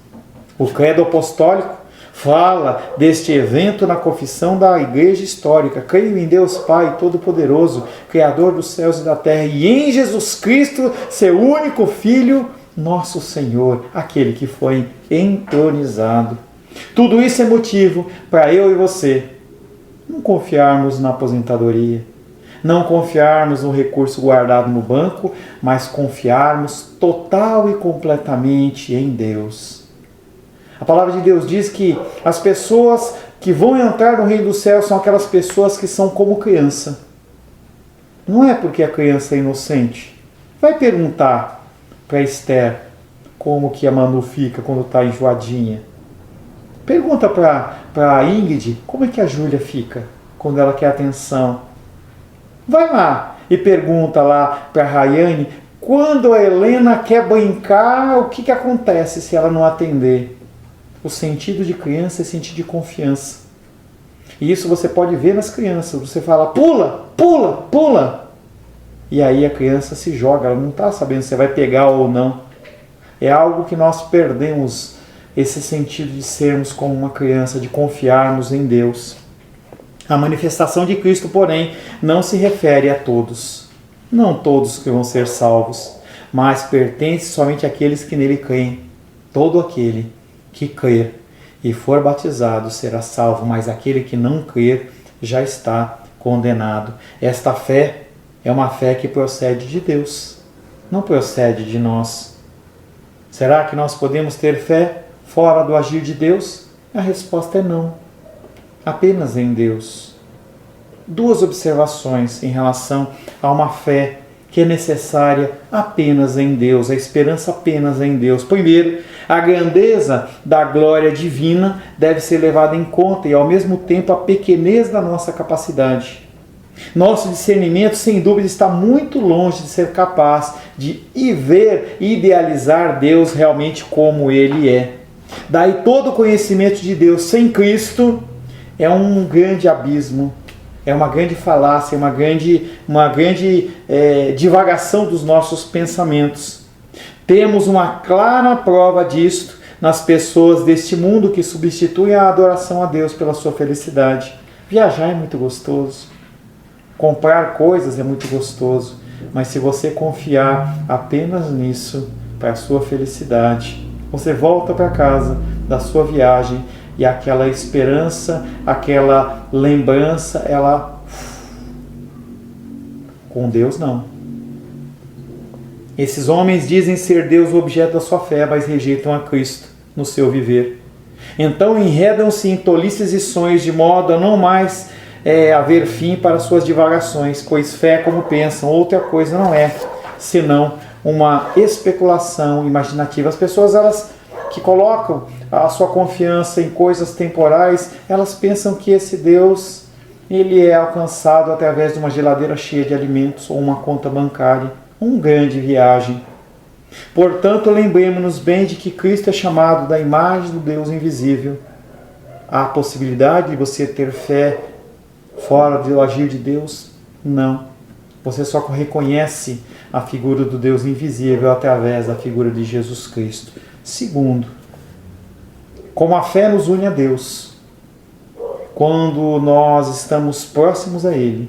O credo apostólico fala deste evento na confissão da Igreja Histórica. Creio em Deus Pai Todo-Poderoso, Criador dos céus e da terra, e em Jesus Cristo, seu único Filho, nosso Senhor, aquele que foi entronizado. Tudo isso é motivo para eu e você não confiarmos na aposentadoria, não confiarmos no recurso guardado no banco, mas confiarmos total e completamente em Deus. A palavra de Deus diz que as pessoas que vão entrar no reino do céu são aquelas pessoas que são como criança. Não é porque a criança é inocente. Vai perguntar para Esther como que a Manu fica quando está enjoadinha. Pergunta para a Ingrid como é que a Júlia fica quando ela quer atenção. Vai lá e pergunta lá para a Rayane quando a Helena quer brincar, o que acontece se ela não atender. O sentido de criança é sentido de confiança. E isso você pode ver nas crianças. Você fala, pula, pula, pula. E aí a criança se joga, ela não está sabendo se vai pegar ou não. É algo que nós perdemos, esse sentido de sermos como uma criança, de confiarmos em Deus. A manifestação de Cristo, porém, não se refere a todos. Não todos que vão ser salvos, mas pertence somente àqueles que nele creem. Todo aquele que crer e for batizado será salvo, mas aquele que não crer já está condenado. Esta fé é uma fé que procede de Deus, não procede de nós. Será que nós podemos ter fé fora do agir de Deus? A resposta é não. Apenas em Deus. Duas observações em relação a uma fé que é necessária apenas em Deus, a esperança apenas em Deus. Primeiro, a grandeza da glória divina deve ser levada em conta e, ao mesmo tempo, a pequenez da nossa capacidade. Nosso discernimento, sem dúvida, está muito longe de ser capaz de ver e idealizar Deus realmente como Ele é. Daí todo o conhecimento de Deus sem Cristo é um grande abismo, é uma grande falácia, uma grande divagação dos nossos pensamentos. Temos uma clara prova disto nas pessoas deste mundo que substituem a adoração a Deus pela sua felicidade. Viajar é muito gostoso, comprar coisas é muito gostoso, mas se você confiar apenas nisso para a sua felicidade, você volta para casa da sua viagem e aquela esperança, aquela lembrança, ela... Com Deus, não. Esses homens dizem ser Deus o objeto da sua fé, mas rejeitam a Cristo no seu viver. Então enredam-se em tolices e sonhos, de modo a não mais haver fim para suas divagações, pois fé, como pensam, outra coisa não é, senão uma especulação imaginativa. As pessoas, elas que colocam a sua confiança em coisas temporais, elas pensam que esse Deus, ele é alcançado através de uma geladeira cheia de alimentos ou uma conta bancária, uma grande viagem. Portanto, lembremos-nos bem de que Cristo é chamado da imagem do Deus invisível. Há a possibilidade de você ter fé fora do agir de Deus? Não. Você só reconhece a figura do Deus invisível através da figura de Jesus Cristo. Segundo, como a fé nos une a Deus, quando nós estamos próximos a Ele,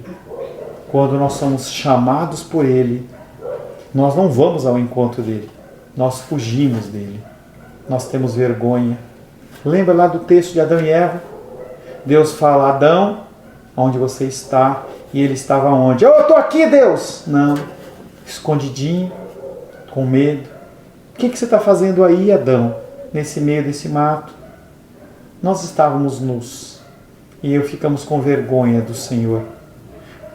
quando nós somos chamados por Ele, nós não vamos ao encontro dele, nós fugimos dele, nós temos vergonha. Lembra lá do texto de Adão e Eva? Deus fala: Adão, onde você está? E ele estava onde? Eu estou aqui, Deus! Não, escondidinho, com medo. O que você está fazendo aí, Adão, nesse meio desse mato? Nós estávamos nus e ficamos com vergonha do Senhor.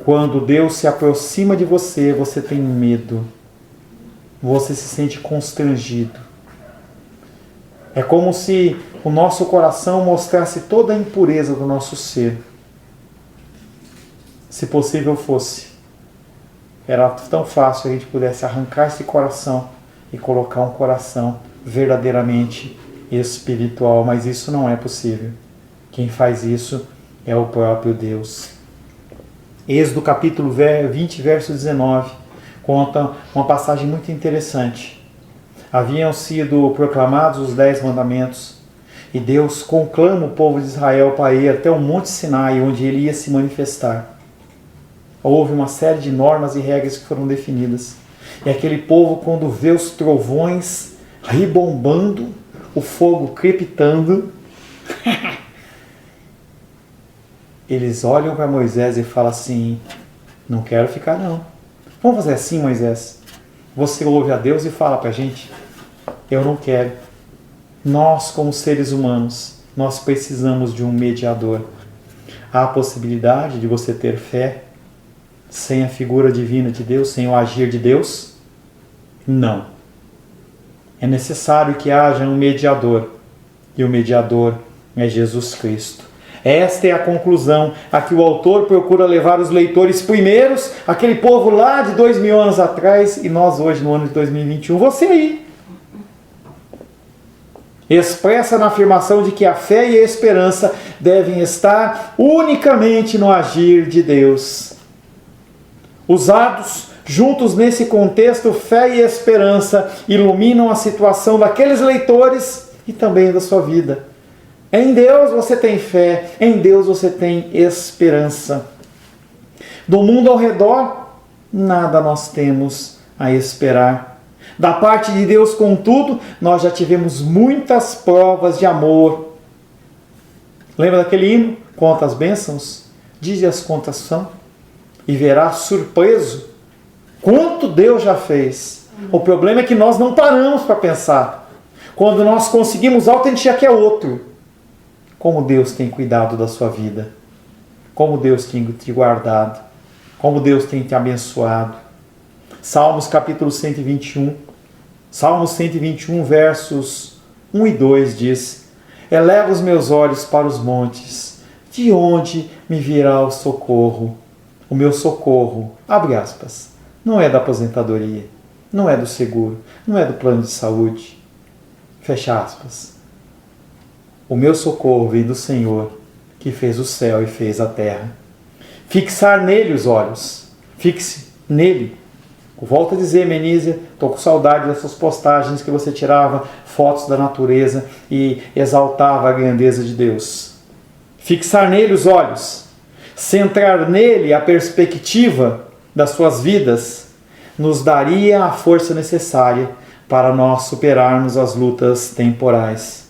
Quando Deus se aproxima de você, você tem medo. Você se sente constrangido. É como se o nosso coração mostrasse toda a impureza do nosso ser. Se possível fosse, era tão fácil a gente pudesse arrancar esse coração e colocar um coração verdadeiramente espiritual, mas isso não é possível. Quem faz isso é o próprio Deus. Êxodo capítulo 20, verso 19, conta uma passagem muito interessante. Haviam sido proclamados os 10 mandamentos e Deus conclama o povo de Israel para ir até o Monte Sinai, onde ele ia se manifestar. Houve uma série de normas e regras que foram definidas. E aquele povo, quando vê os trovões ribombando, o fogo crepitando, eles olham para Moisés e falam assim: não quero ficar não. Vamos fazer assim, Moisés. Você ouve a Deus e fala para a gente: eu não quero. Nós, como seres humanos, nós precisamos de um mediador. Há a possibilidade de você ter fé sem a figura divina de Deus, sem o agir de Deus? Não. É necessário que haja um mediador. E o mediador é Jesus Cristo. Esta é a conclusão a que o autor procura levar os leitores primeiros, aquele povo lá de 2000 anos atrás, e nós hoje no ano de 2021. Você aí. Expressa na afirmação de que a fé e a esperança devem estar unicamente no agir de Deus. Usados juntos nesse contexto, fé e esperança iluminam a situação daqueles leitores e também da sua vida. Em Deus você tem fé, em Deus você tem esperança. Do mundo ao redor, nada nós temos a esperar. Da parte de Deus, contudo, nós já tivemos muitas provas de amor. Lembra daquele hino? Conta as bênçãos, dize as quantas são, e verás surpreso Quanto Deus já fez. O problema é que nós não paramos para pensar. Quando nós conseguimos algo, a gente já quer outro. Como Deus tem cuidado da sua vida. Como Deus tem te guardado. Como Deus tem te abençoado. Salmos capítulo 121. Salmos 121, versos 1 e 2 diz: eleva os meus olhos para os montes. De onde me virá o socorro? O meu socorro, abre aspas, não é da aposentadoria, não é do seguro, não é do plano de saúde. Fecha aspas. O meu socorro vem do Senhor, que fez o céu e fez a terra. Fixar nele os olhos. Fixe nele. Volto a dizer, Menísia, estou com saudade dessas postagens que você tirava fotos da natureza e exaltava a grandeza de Deus. Fixar nele os olhos. Centrar nele a perspectiva das suas vidas nos daria a força necessária para nós superarmos as lutas temporais.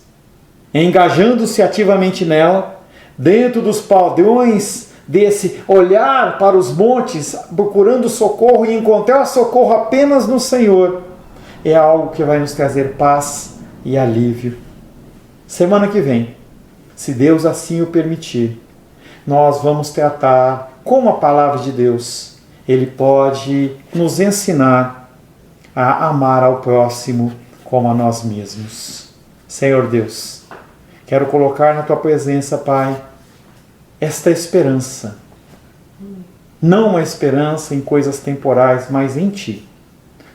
Engajando-se ativamente nela, dentro dos padrões desse olhar para os montes, procurando socorro e encontrar socorro apenas no Senhor, é algo que vai nos trazer paz e alívio. Semana que vem, se Deus assim o permitir, nós vamos tratar como a palavra de Deus, Ele pode nos ensinar a amar ao próximo como a nós mesmos. Senhor Deus, quero colocar na Tua presença, Pai, esta esperança. Não uma esperança em coisas temporais, mas em Ti.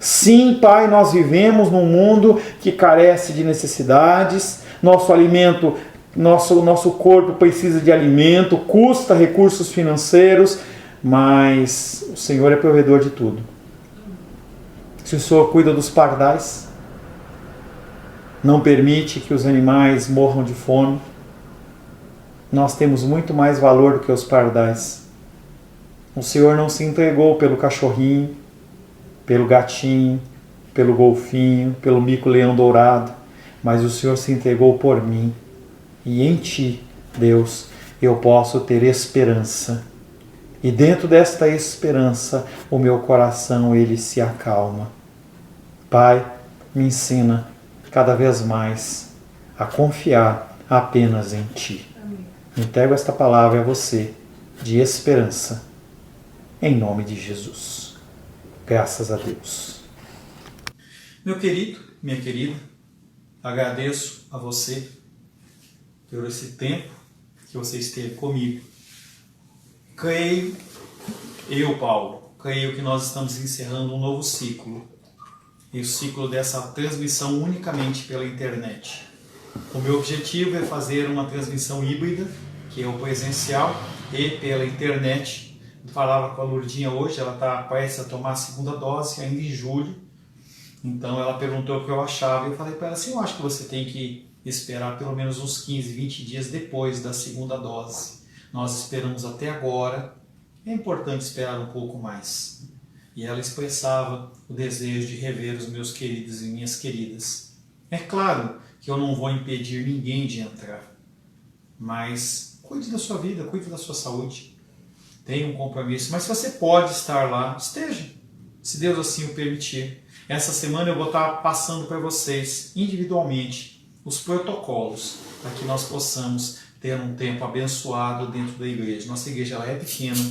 Sim, Pai, nós vivemos num mundo que carece de necessidades, nosso alimento, nosso corpo precisa de alimento, custa recursos financeiros, mas o Senhor é provedor de tudo. Se o Senhor cuida dos pardais, não permite que os animais morram de fome, nós temos muito mais valor do que os pardais. O Senhor não se entregou pelo cachorrinho, pelo gatinho, pelo golfinho, pelo mico-leão dourado, mas o Senhor se entregou por mim. E em Ti, Deus, eu posso ter esperança. E dentro desta esperança, o meu coração, ele se acalma. Pai, me ensina cada vez mais a confiar apenas em Ti. Entrego esta palavra a você, de esperança, em nome de Jesus. Graças a Deus. Meu querido, minha querida, agradeço a você por esse tempo que você esteve comigo. Creio, Paulo, creio que nós estamos encerrando um novo ciclo. E o ciclo dessa transmissão unicamente pela internet. O meu objetivo é fazer uma transmissão híbrida, que é o presencial, e pela internet. Eu falava com a Lourdinha hoje, ela está prestes a tomar a segunda dose, ainda em julho. Então ela perguntou o que eu achava, e eu falei para ela assim, eu acho que você tem que esperar pelo menos uns 15, 20 dias depois da segunda dose. Nós esperamos até agora, é importante esperar um pouco mais. E ela expressava o desejo de rever os meus queridos e minhas queridas. É claro que eu não vou impedir ninguém de entrar, mas cuide da sua vida, cuide da sua saúde. Tenha um compromisso, mas se você pode estar lá, esteja, se Deus assim o permitir. Essa semana eu vou estar passando para vocês, individualmente, os protocolos, para que nós possamos ter um tempo abençoado dentro da igreja. Nossa igreja ela é pequena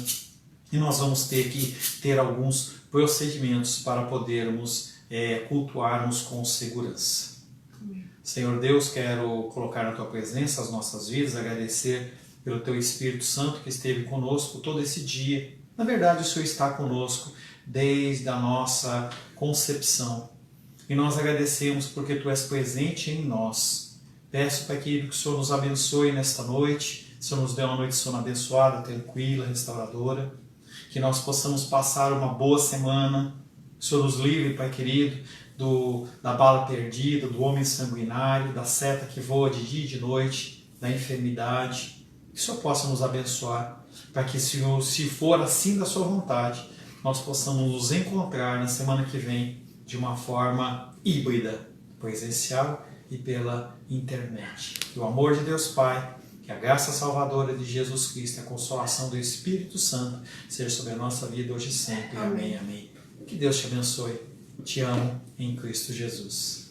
e nós vamos ter que ter alguns procedimentos para podermos cultuarmos com segurança. Senhor Deus, quero colocar na Tua presença as nossas vidas, agradecer pelo Teu Espírito Santo que esteve conosco todo esse dia. Na verdade, o Senhor está conosco desde a nossa concepção. E nós agradecemos porque Tu és presente em nós. Peço, Pai querido, que o Senhor nos abençoe nesta noite. O Senhor nos dê uma noite de sono abençoada, tranquila, restauradora. Que nós possamos passar uma boa semana. O Senhor nos livre, Pai querido, da bala perdida, do homem sanguinário, da seta que voa de dia e de noite, da enfermidade. Que o Senhor possa nos abençoar, para que, Senhor, se for assim da Sua vontade, nós possamos nos encontrar na semana que vem de uma forma híbrida, presencial e pela internet. Que o amor de Deus Pai, que a graça salvadora de Jesus Cristo e a consolação do Espírito Santo seja sobre a nossa vida hoje e sempre. Amém, amém. Que Deus te abençoe. Te amo em Cristo Jesus.